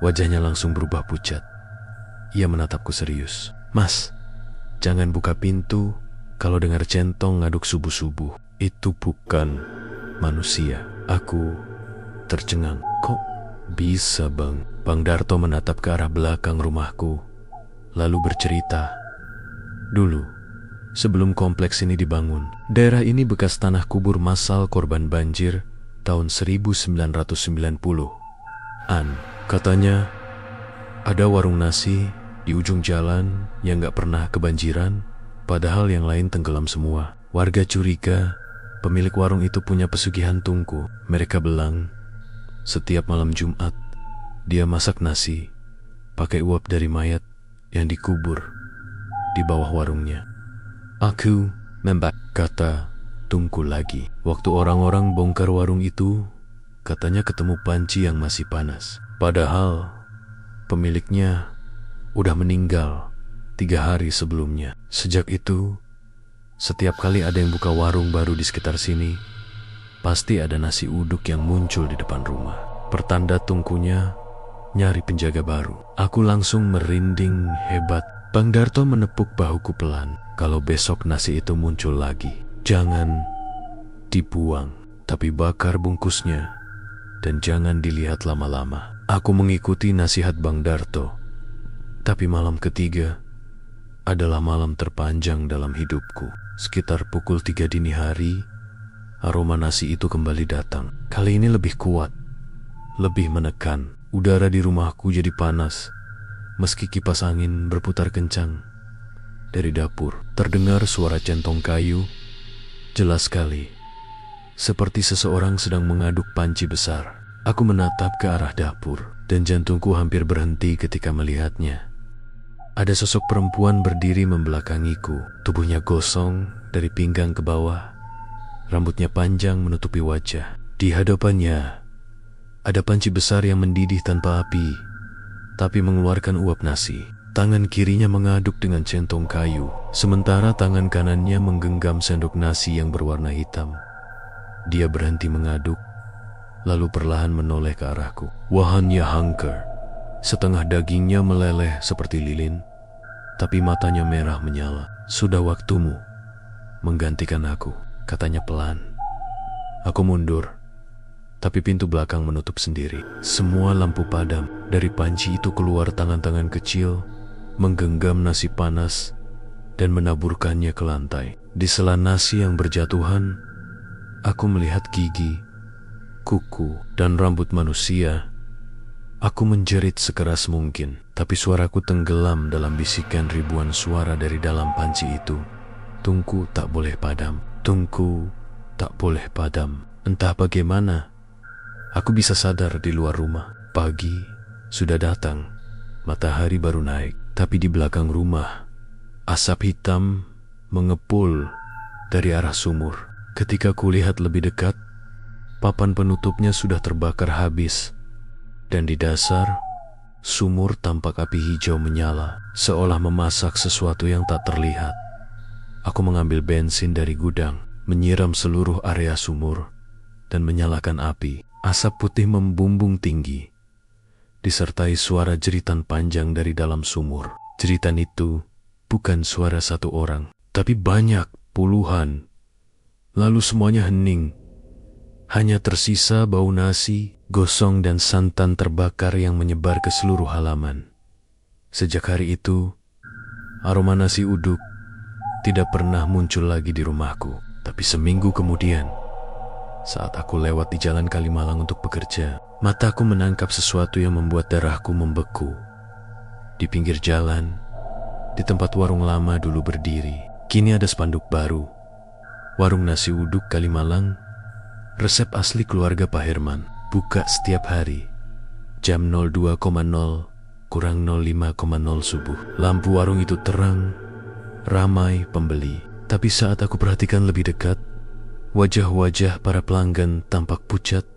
Speaker 1: wajahnya langsung berubah pucat. Ia menatapku serius. Mas, jangan buka pintu kalau dengar centong ngaduk subuh-subuh. Itu bukan manusia. Aku tercengang. Kok bisa, Bang? Bang Darto menatap ke arah belakang rumahku, lalu bercerita. Dulu, sebelum kompleks ini dibangun, daerah ini bekas tanah kubur massal korban banjir tahun 1990-an. Katanya, ada warung nasi di ujung jalan yang gak pernah kebanjiran, padahal yang lain tenggelam semua. Warga curiga pemilik warung itu punya pesugihan tungku. Mereka bilang, setiap malam Jumat, dia masak nasi pakai uap dari mayat yang dikubur di bawah warungnya. Aku membak, kata Tungku lagi. Waktu orang-orang bongkar warung itu, katanya ketemu panci yang masih panas. Padahal pemiliknya udah meninggal 3 hari sebelumnya. Sejak itu, setiap kali ada yang buka warung baru di sekitar sini, pasti ada nasi uduk yang muncul di depan rumah. Pertanda Tungkunya nyari penjaga baru. Aku langsung merinding hebat. Bang Darto menepuk bahuku pelan. Kalau besok nasi itu muncul lagi, jangan dibuang, tapi bakar bungkusnya dan jangan dilihat lama-lama. Aku mengikuti nasihat Bang Darto. Tapi malam ketiga adalah malam terpanjang dalam hidupku. Sekitar pukul 3 dini hari, aroma nasi itu kembali datang. Kali ini lebih kuat, lebih menekan. Udara di rumahku jadi panas, meski kipas angin berputar kencang. Dari dapur terdengar suara centong kayu, jelas sekali, seperti seseorang sedang mengaduk panci besar. Aku menatap ke arah dapur, dan jantungku hampir berhenti ketika melihatnya. Ada sosok perempuan berdiri membelakangiku. Tubuhnya gosong dari pinggang ke bawah, rambutnya panjang menutupi wajah. Di hadapannya ada panci besar yang mendidih tanpa api, tapi mengeluarkan uap nasi. Tangan kirinya mengaduk dengan centong kayu, sementara tangan kanannya menggenggam sendok nasi yang berwarna hitam. Dia berhenti mengaduk, lalu perlahan menoleh ke arahku. Wajahnya hangker, setengah dagingnya meleleh seperti lilin, tapi matanya merah menyala. Sudah waktumu menggantikan aku, katanya pelan. Aku mundur, tapi pintu belakang menutup sendiri. Semua lampu padam. Dari panci itu keluar tangan-tangan kecil, menggenggam nasi panas dan menaburkannya ke lantai. Di sela nasi yang berjatuhan, aku melihat gigi, kuku, dan rambut manusia. Aku menjerit sekeras mungkin, tapi suaraku tenggelam dalam bisikan ribuan suara dari dalam panci itu. Tungku tak boleh padam, Tungku tak boleh padam. Entah bagaimana, aku bisa sadar di luar rumah. Pagi sudah datang, matahari baru naik. Tapi di belakang rumah, asap hitam mengepul dari arah sumur. Ketika kulihat lebih dekat, papan penutupnya sudah terbakar habis. Dan di dasar, sumur tampak api hijau menyala, seolah memasak sesuatu yang tak terlihat. Aku mengambil bensin dari gudang, menyiram seluruh area sumur, dan menyalakan api. Asap putih membumbung tinggi, disertai suara jeritan panjang dari dalam sumur. Jeritan itu bukan suara satu orang, tapi banyak, puluhan. Lalu semuanya hening. Hanya tersisa bau nasi, gosong dan santan terbakar yang menyebar ke seluruh halaman. Sejak hari itu, aroma nasi uduk tidak pernah muncul lagi di rumahku. Tapi seminggu kemudian, saat aku lewat di jalan Kalimalang untuk bekerja, mataku menangkap sesuatu yang membuat darahku membeku. Di pinggir jalan, di tempat warung lama dulu berdiri, kini ada spanduk baru. Warung nasi uduk Kalimalang, resep asli keluarga Pak Herman, buka setiap hari, jam 02.0 kurang 05.0 subuh. Lampu warung itu terang, ramai pembeli. Tapi saat aku perhatikan lebih dekat, wajah-wajah para pelanggan tampak pucat,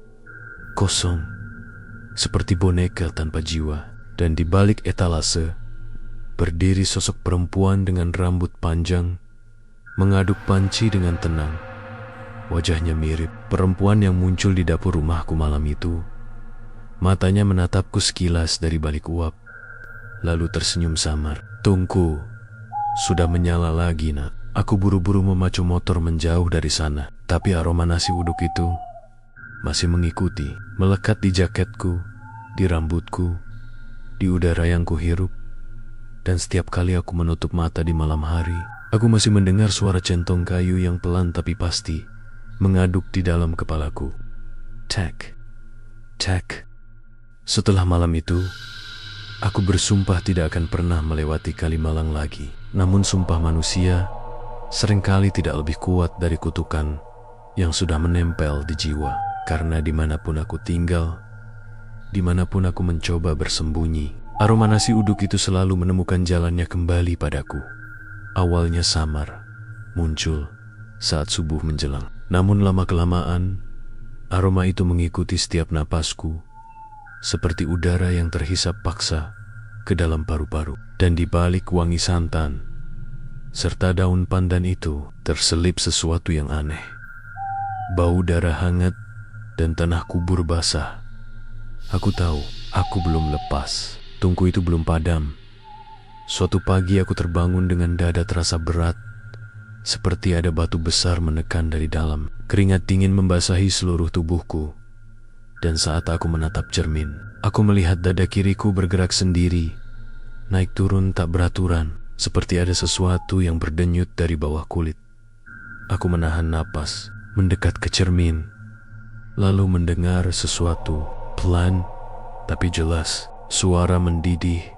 Speaker 1: kosong, seperti boneka tanpa jiwa. Dan di balik etalase, berdiri sosok perempuan dengan rambut panjang, mengaduk panci dengan tenang. Wajahnya mirip perempuan yang muncul di dapur rumahku malam itu. Matanya menatapku sekilas dari balik uap, lalu tersenyum samar. Tungku sudah menyala lagi, nak. Aku buru-buru memacu motor menjauh dari sana, tapi aroma nasi uduk itu masih mengikuti, melekat di jaketku, di rambutku, di udara yang kuhirup. Dan setiap kali aku menutup mata di malam hari, aku masih mendengar suara centong kayu yang pelan tapi pasti mengaduk di dalam kepalaku. tek, tek. Setelah malam itu, aku bersumpah tidak akan pernah melewati Kalimalang lagi. Namun sumpah manusia seringkali tidak lebih kuat dari kutukan yang sudah menempel di jiwa. Karena dimanapun aku tinggal, dimanapun aku mencoba bersembunyi, aroma nasi uduk itu selalu menemukan jalannya kembali padaku. Awalnya samar, muncul saat subuh menjelang. Namun lama-kelamaan, aroma itu mengikuti setiap napasku, seperti udara yang terhisap paksa ke dalam paru-paru. Dan di balik wangi santan serta daun pandan itu terselip sesuatu yang aneh. Bau darah hangat dan tanah kubur basah. Aku tahu, aku belum lepas. Tungku itu belum padam. Suatu pagi aku terbangun dengan dada terasa berat, seperti ada batu besar menekan dari dalam. Keringat dingin membasahi seluruh tubuhku. Dan saat aku menatap cermin, aku melihat dada kiriku bergerak sendiri, naik turun tak beraturan, seperti ada sesuatu yang berdenyut dari bawah kulit. Aku menahan napas, mendekat ke cermin, lalu mendengar sesuatu, pelan tapi jelas. Suara mendidih.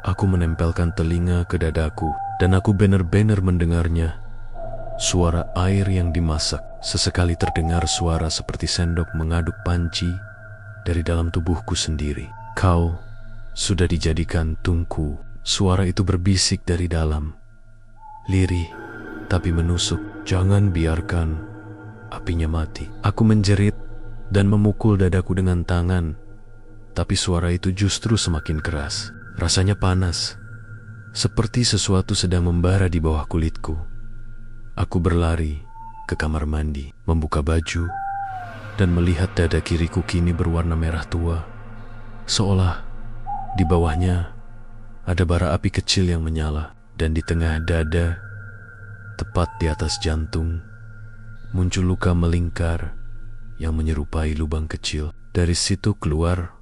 Speaker 1: Aku menempelkan telinga ke dadaku, dan aku benar-benar mendengarnya. Suara air yang dimasak. Sesekali terdengar suara seperti sendok mengaduk panci dari dalam tubuhku sendiri. Kau sudah dijadikan tungku. Suara itu berbisik dari dalam, lirih tapi menusuk. Jangan biarkan apinya mati. Aku menjerit dan memukul dadaku dengan tangan, tapi suara itu justru semakin keras. Rasanya panas, seperti sesuatu sedang membara di bawah kulitku. Aku berlari ke kamar mandi, membuka baju, dan melihat dada kiriku kini berwarna merah tua, seolah di bawahnya ada bara api kecil yang menyala. Dan di tengah dada, tepat di atas jantung, muncul luka melingkar yang menyerupai lubang kecil. Dari situ keluar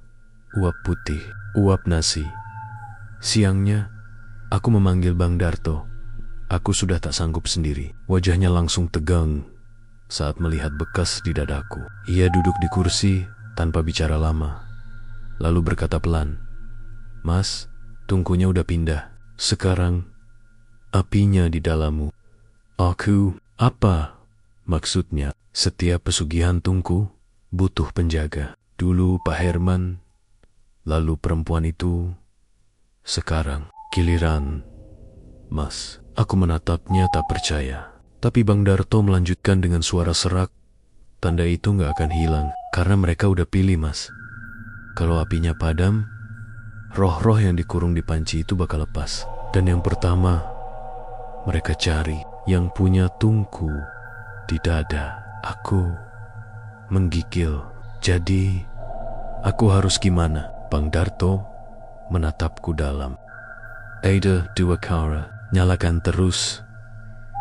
Speaker 1: uap putih, uap nasi. Siangnya, aku memanggil Bang Darto. Aku sudah tak sanggup sendiri. Wajahnya langsung tegang saat melihat bekas di dadaku. Ia duduk di kursi tanpa bicara lama, lalu berkata pelan, "Mas, tungkunya udah pindah. Sekarang apinya di dalammu." Aku, apa maksudnya? Setiap pesugihan tungku butuh penjaga. Dulu Pak Herman, lalu perempuan itu, sekarang giliran Mas. Aku menatapnya tak percaya. Tapi Bang Darto melanjutkan dengan suara serak, "Tanda itu gak akan hilang, karena mereka udah pilih, Mas. Kalau apinya padam, roh-roh yang dikurung di panci itu bakal lepas. Dan yang pertama mereka cari yang punya tungku di dada." Aku menggigil. Jadi aku harus gimana? Bang Darto menatapku dalam. "Ada dua cara, nyalakan terus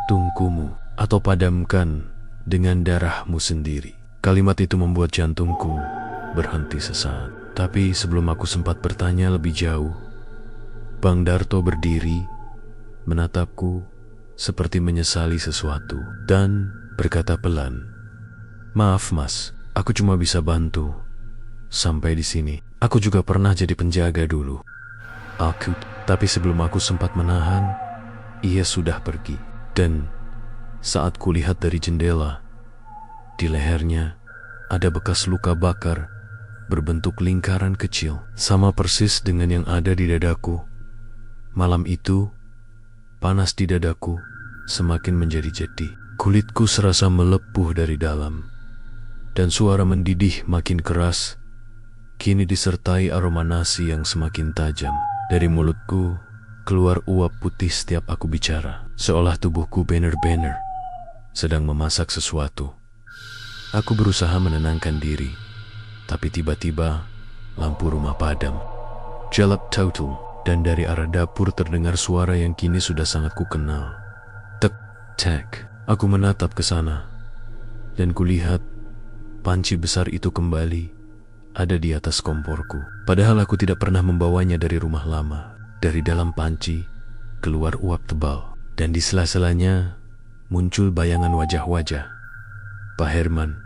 Speaker 1: tungkumu atau padamkan dengan darahmu sendiri." Kalimat itu membuat jantungku berhenti sesaat. Tapi sebelum aku sempat bertanya lebih jauh, Bang Darto berdiri, menatapku seperti menyesali sesuatu, dan berkata pelan, "Maaf Mas, aku cuma bisa bantu sampai di sini. Aku juga pernah jadi penjaga dulu." Tapi sebelum aku sempat menahan, ia sudah pergi. Dan saat kulihat dari jendela, di lehernya ada bekas luka bakar berbentuk lingkaran kecil, sama persis dengan yang ada di dadaku. Malam itu, panas di dadaku semakin menjadi-jadi. Kulitku serasa melepuh dari dalam, dan suara mendidih makin keras, kini disertai aroma nasi yang semakin tajam. Dari mulutku keluar uap putih setiap aku bicara, seolah tubuhku benar-benar sedang memasak sesuatu. Aku berusaha menenangkan diri, tapi tiba-tiba lampu rumah padam. Gelap total, dan dari arah dapur terdengar suara yang kini sudah sangat kukenal. Tek, tek. Aku menatap ke sana, dan kulihat panci besar itu kembali ada di atas komporku. Padahal aku tidak pernah membawanya dari rumah lama. Dari dalam panci keluar uap tebal, dan di sela-selanya muncul bayangan wajah-wajah. Pak Herman,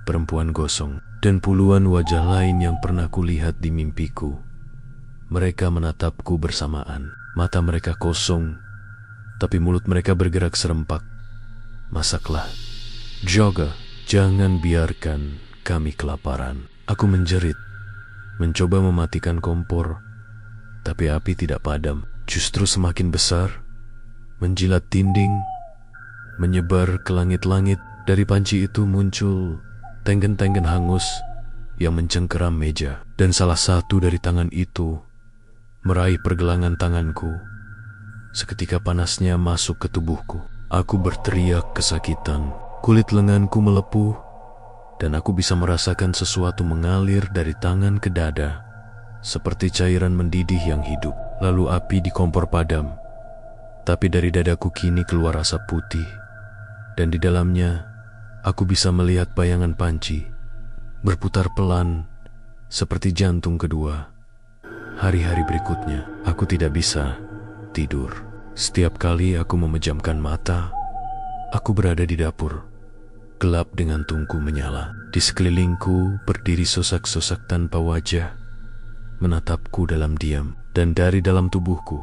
Speaker 1: perempuan gosong, dan puluhan wajah lain yang pernah kulihat di mimpiku. Mereka menatapku bersamaan. Mata mereka kosong, tapi mulut mereka bergerak serempak. Masaklah. Jaga, jangan biarkan kami kelaparan. Aku menjerit, mencoba mematikan kompor, tapi api tidak padam. Justru semakin besar, menjilat dinding, menyebar ke langit-langit. Dari panci itu muncul tenggen-tenggen hangus yang mencengkeram meja, dan salah satu dari tangan itu meraih pergelangan tanganku. Seketika panasnya masuk ke tubuhku. Aku berteriak kesakitan. Kulit lenganku melepuh, dan aku bisa merasakan sesuatu mengalir dari tangan ke dada, seperti cairan mendidih yang hidup. Lalu api di kompor padam, tapi dari dadaku kini keluar asap putih, dan di dalamnya aku bisa melihat bayangan panci berputar pelan seperti jantung kedua. Hari-hari berikutnya aku tidak bisa tidur. Setiap kali aku memejamkan mata, aku berada di dapur, gelap dengan tungku menyala. Di sekelilingku berdiri sosak-sosak tanpa wajah, menatapku dalam diam. Dan dari dalam tubuhku,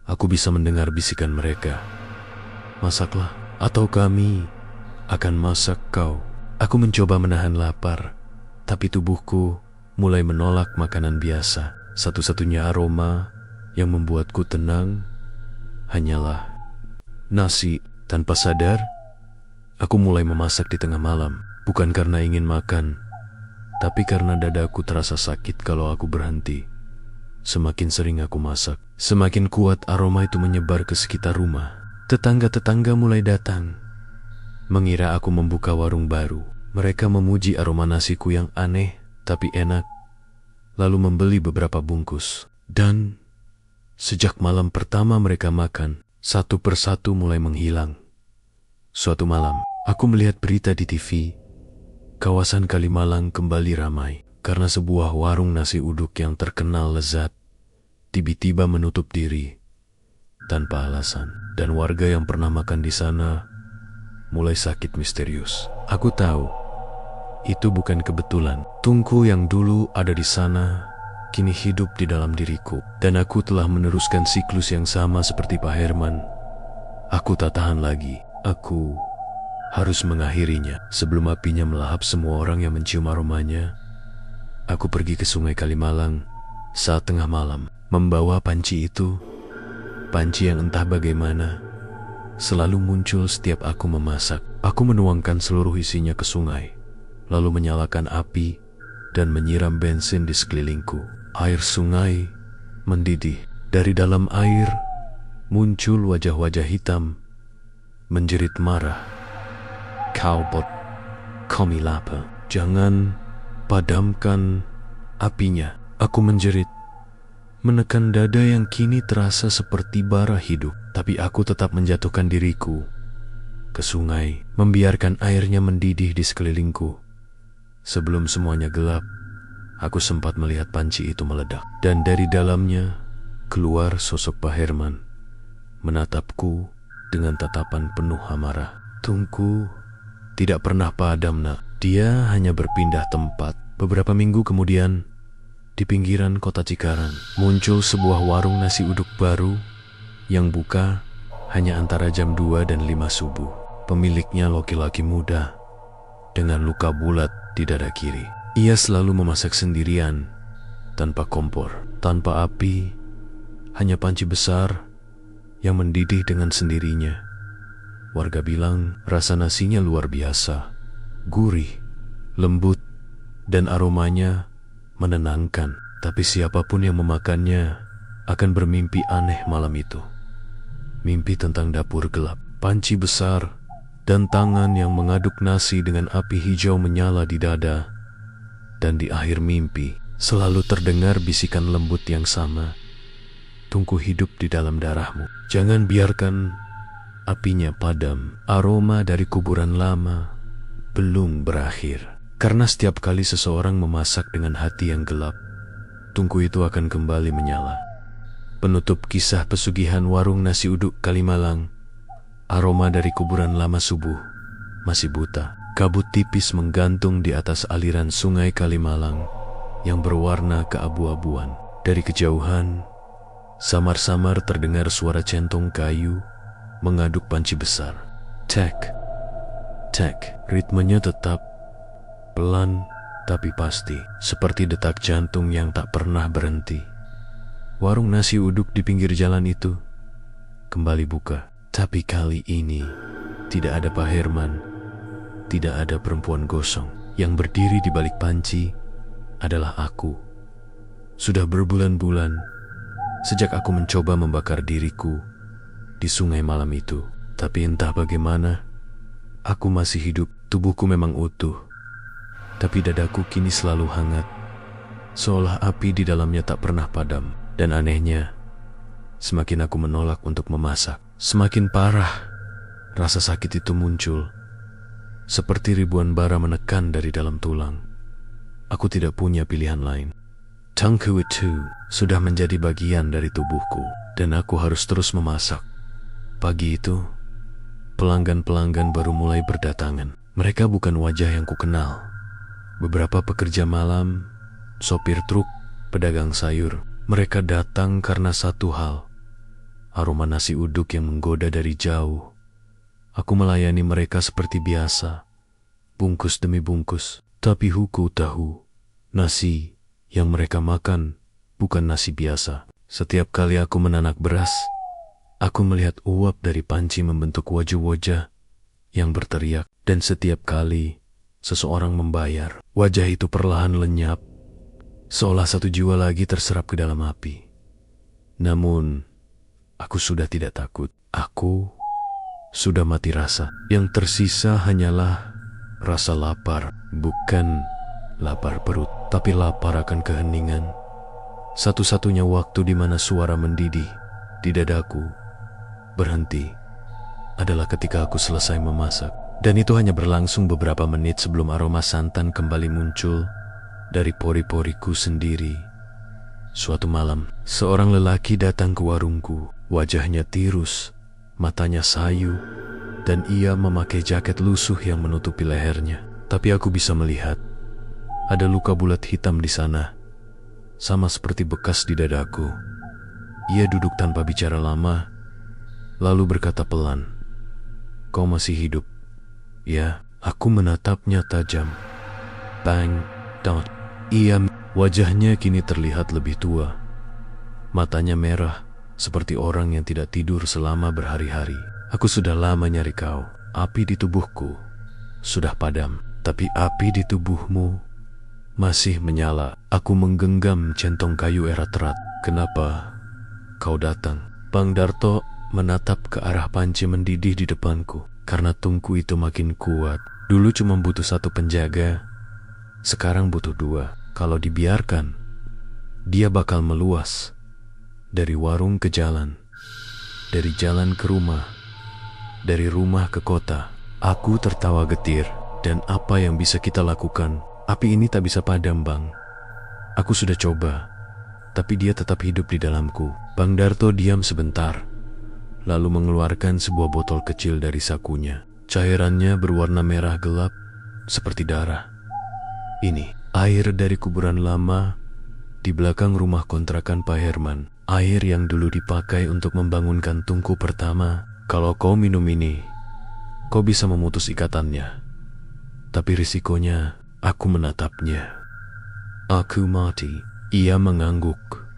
Speaker 1: aku bisa mendengar bisikan mereka. Masaklah, atau kami akan masak kau. Aku mencoba menahan lapar, tapi tubuhku mulai menolak makanan biasa. Satu-satunya aroma yang membuatku tenang hanyalah nasi. Tanpa sadar, aku mulai memasak di tengah malam. Bukan karena ingin makan, tapi karena dadaku terasa sakit kalau aku berhenti. Semakin sering aku masak, semakin kuat aroma itu menyebar ke sekitar rumah. Tetangga-tetangga mulai datang, mengira aku membuka warung baru. Mereka memuji aroma nasiku yang aneh tapi enak, lalu membeli beberapa bungkus. Dan sejak malam pertama mereka makan, satu persatu mulai menghilang. Suatu malam, aku melihat berita di TV. Kawasan Kalimalang kembali ramai karena sebuah warung nasi uduk yang terkenal lezat tiba-tiba menutup diri tanpa alasan, dan warga yang pernah makan di sana mulai sakit misterius. Aku tahu itu bukan kebetulan. Tungku yang dulu ada di sana kini hidup di dalam diriku, dan aku telah meneruskan siklus yang sama seperti Pak Herman. Aku tak tahan lagi. Aku harus mengakhirinya sebelum apinya melahap semua orang yang mencium aromanya. Aku pergi ke Sungai Kalimalang saat tengah malam, membawa panci itu. Panci yang entah bagaimana selalu muncul setiap aku memasak. Aku menuangkan seluruh isinya ke sungai, lalu menyalakan api dan menyiram bensin di sekelilingku. Air sungai mendidih. Dari dalam air muncul wajah-wajah hitam, menjerit marah. Kau bot, kami lapar. Jangan padamkan apinya. Aku menjerit, menekan dada yang kini terasa seperti bara hidup. Tapi aku tetap menjatuhkan diriku ke sungai, membiarkan airnya mendidih di sekelilingku. Sebelum semuanya gelap, aku sempat melihat panci itu meledak, dan dari dalamnya keluar sosok Pak Herman, menatapku dengan tatapan penuh amarah. Tungku tidak pernah padam, nak. Dia hanya berpindah tempat. Beberapa minggu kemudian, di pinggiran kota Cikarang, muncul sebuah warung nasi uduk baru yang buka hanya antara jam 2 dan 5 subuh. Pemiliknya laki-laki muda dengan luka bulat di dada kiri. Ia selalu memasak sendirian, tanpa kompor, tanpa api, hanya panci besar yang mendidih dengan sendirinya. Warga bilang rasa nasinya luar biasa, gurih, lembut, dan aromanya menenangkan. Tapi siapapun yang memakannya akan bermimpi aneh malam itu. Mimpi tentang dapur gelap, panci besar, dan tangan yang mengaduk nasi dengan api hijau menyala di dada. Dan di akhir mimpi selalu terdengar bisikan lembut yang sama. Tungku hidup di dalam darahmu. Jangan biarkan apinya padam. Aroma dari kuburan lama belum berakhir. Karena setiap kali seseorang memasak dengan hati yang gelap, tungku itu akan kembali menyala. Penutup kisah pesugihan warung nasi uduk Kalimalang, aroma dari kuburan lama subuh masih buta. Kabut tipis menggantung di atas aliran sungai Kalimalang yang berwarna keabu-abuan. Dari kejauhan, samar-samar terdengar suara centong kayu mengaduk panci besar. Tek, tek, ritmenya tetap pelan tapi pasti, seperti detak jantung yang tak pernah berhenti. Warung nasi uduk di pinggir jalan itu kembali buka, tapi kali ini tidak ada Pak Herman, tidak ada perempuan gosong. Yang berdiri di balik panci adalah aku. Sudah berbulan-bulan sejak aku mencoba membakar diriku di sungai malam itu, tapi entah bagaimana aku masih hidup. Tubuhku memang utuh, tapi dadaku kini selalu hangat, seolah api di dalamnya tak pernah padam. Dan anehnya, semakin aku menolak untuk memasak, semakin parah rasa sakit itu muncul, seperti ribuan bara menekan dari dalam tulang. Aku tidak punya pilihan lain. Tangku itu sudah menjadi bagian dari tubuhku, dan aku harus terus memasak. Pagi itu, pelanggan-pelanggan baru mulai berdatangan. Mereka bukan wajah yang kukenal. Beberapa pekerja malam, sopir truk, pedagang sayur. Mereka datang karena satu hal, aroma nasi uduk yang menggoda dari jauh. Aku melayani mereka seperti biasa, bungkus demi bungkus. Tapi huku tahu, nasi yang mereka makan bukan nasi biasa. Setiap kali aku menanak beras, aku melihat uap dari panci membentuk wajah-wajah yang berteriak. Dan setiap kali seseorang membayar, wajah itu perlahan lenyap, seolah satu jiwa lagi terserap ke dalam api. Namun, aku sudah tidak takut. Aku sudah mati rasa. Yang tersisa hanyalah rasa lapar. Bukan lapar perut, tapi lapar akan keheningan. Satu-satunya waktu di mana suara mendidih di dadaku berhenti adalah ketika aku selesai memasak. Dan itu hanya berlangsung beberapa menit sebelum aroma santan kembali muncul dari pori-poriku sendiri. Suatu malam, seorang lelaki datang ke warungku. Wajahnya tirus, matanya sayu, dan ia memakai jaket lusuh yang menutupi lehernya. Tapi aku bisa melihat ada luka bulat hitam di sana, sama seperti bekas di dadaku. Ia duduk tanpa bicara lama, lalu berkata pelan, "Kau masih hidup?" Ya, aku menatapnya tajam. Bang, dot. Ia, wajahnya kini terlihat lebih tua. Matanya merah, seperti orang yang tidak tidur selama berhari-hari. Aku sudah lama nyari kau. Api di tubuhku sudah padam, tapi api di tubuhmu masih menyala. Aku menggenggam centong kayu erat-erat. Kenapa kau datang? Bang Darto menatap ke arah panci mendidih di depanku. Karena tungku itu makin kuat. Dulu cuma butuh satu penjaga, sekarang butuh dua. Kalau dibiarkan, dia bakal meluas. Dari warung ke jalan, dari jalan ke rumah, dari rumah ke kota. Aku tertawa getir. Dan apa yang bisa kita lakukan? Api ini tak bisa padam, Bang. Aku sudah coba, tapi dia tetap hidup di dalamku. Bang Darto diam sebentar, lalu mengeluarkan sebuah botol kecil dari sakunya. Cairannya berwarna merah gelap, seperti darah. Ini air dari kuburan lama di belakang rumah kontrakan Pak Herman. Air yang dulu dipakai untuk membangunkan tungku pertama. Kalau kau minum ini, kau bisa memutus ikatannya. Tapi risikonya, aku menatapnya. Aku mati. Ia mengangguk.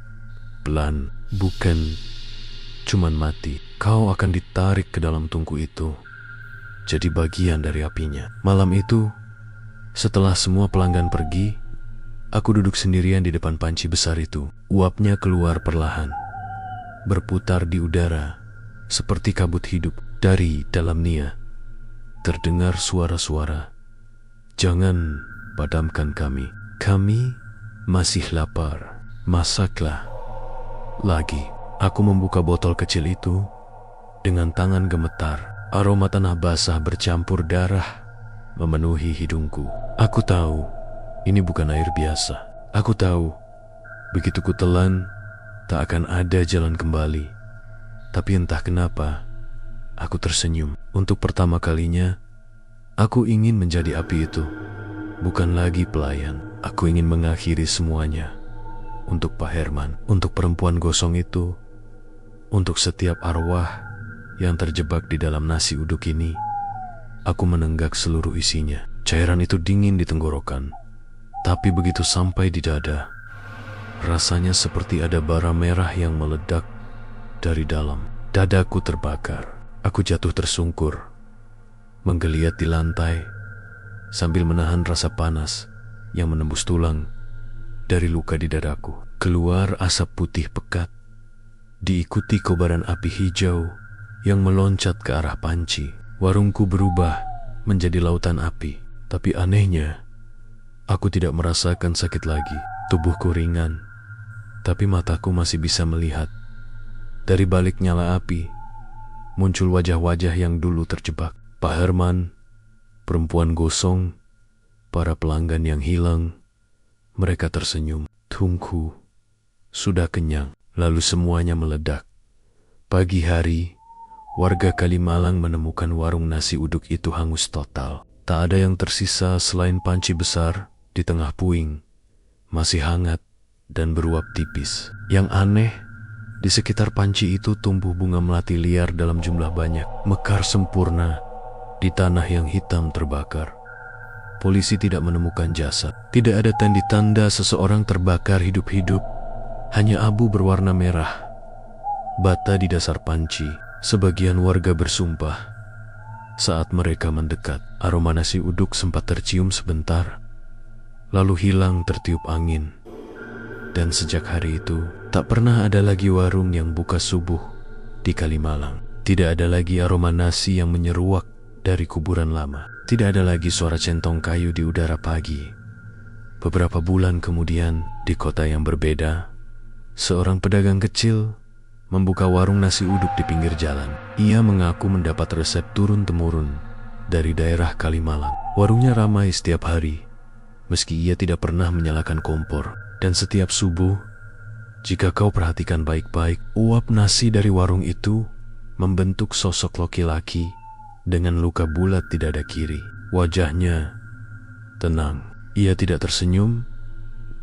Speaker 1: Pelan, bukan cuman mati. Kau akan ditarik ke dalam tungku itu, jadi bagian dari apinya. Malam itu, setelah semua pelanggan pergi, aku duduk sendirian di depan panci besar itu. Uapnya keluar perlahan, berputar di udara, seperti kabut hidup. Dari dalam Nia, terdengar suara-suara. Jangan padamkan kami. Kami masih lapar. Masaklah lagi. Aku membuka botol kecil itu dengan tangan gemetar. Aroma tanah basah bercampur darah memenuhi hidungku. Aku tahu ini bukan air biasa. Aku tahu begitu ku telan tak akan ada jalan kembali. Tapi entah kenapa aku tersenyum. Untuk pertama kalinya Aku ingin menjadi api itu, bukan lagi pelayan. Aku ingin mengakhiri semuanya. Untuk Pak Herman, untuk perempuan gosong itu, untuk setiap arwah yang terjebak di dalam nasi uduk ini. Aku menenggak seluruh isinya. Cairan itu dingin di tenggorokan, tapi begitu sampai di dada, rasanya seperti ada bara merah yang meledak dari dalam. Dadaku terbakar. Aku jatuh tersungkur, menggeliat di lantai sambil menahan rasa panas yang menembus tulang dari luka di dadaku. Keluar asap putih pekat, diikuti kobaran api hijau yang meloncat ke arah panci. Warungku berubah menjadi lautan api, tapi anehnya, aku tidak merasakan sakit lagi. Tubuhku ringan, tapi mataku masih bisa melihat. Dari balik nyala api, muncul wajah-wajah yang dulu terjebak. Pak Herman, perempuan gosong, para pelanggan yang hilang. Mereka tersenyum. Tungku sudah kenyang. Lalu semuanya meledak. Pagi hari, warga Kalimalang menemukan warung nasi uduk itu hangus total. Tak ada yang tersisa selain panci besar di tengah puing, masih hangat dan beruap tipis. Yang aneh, di sekitar panci itu tumbuh bunga melati liar dalam jumlah banyak, mekar sempurna di tanah yang hitam terbakar. Polisi tidak menemukan jasad. Tidak ada tanda-tanda seseorang terbakar hidup-hidup, hanya abu berwarna merah bata di dasar panci. Sebagian warga bersumpah saat mereka mendekat, aroma nasi uduk sempat tercium sebentar, lalu hilang tertiup angin. Dan sejak hari itu, tak pernah ada lagi warung yang buka subuh di Kalimalang. Tidak ada lagi aroma nasi yang menyeruak dari kuburan lama. Tidak ada lagi suara centong kayu di udara pagi. Beberapa bulan kemudian, di kota yang berbeda, seorang pedagang kecil membuka warung nasi uduk di pinggir jalan. Ia mengaku mendapat resep turun-temurun dari daerah Kalimalang. Warungnya ramai setiap hari, meski ia tidak pernah menyalakan kompor. Dan setiap subuh, jika kau perhatikan baik-baik, uap nasi dari warung itu membentuk sosok laki-laki dengan luka bulat di dada kiri. Wajahnya tenang. Ia tidak tersenyum,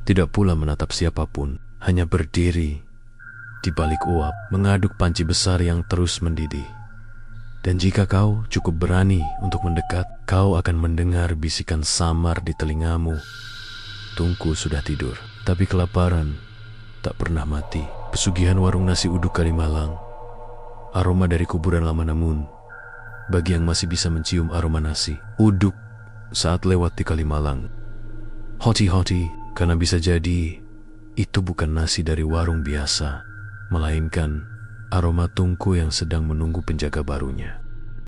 Speaker 1: tidak pula menatap siapapun, hanya berdiri di balik uap, mengaduk panci besar yang terus mendidih. Dan jika kau cukup berani untuk mendekat, kau akan mendengar bisikan samar di telingamu. Tungku sudah tidur, tapi kelaparan tak pernah mati. Pesugihan warung nasi uduk Kalimalang, aroma dari kuburan lama. Namun bagi yang masih bisa mencium aroma nasi uduk saat lewat di Kalimalang, hati-hati, karena bisa jadi itu bukan nasi dari warung biasa, melainkan aroma tungku yang sedang menunggu penjaga barunya.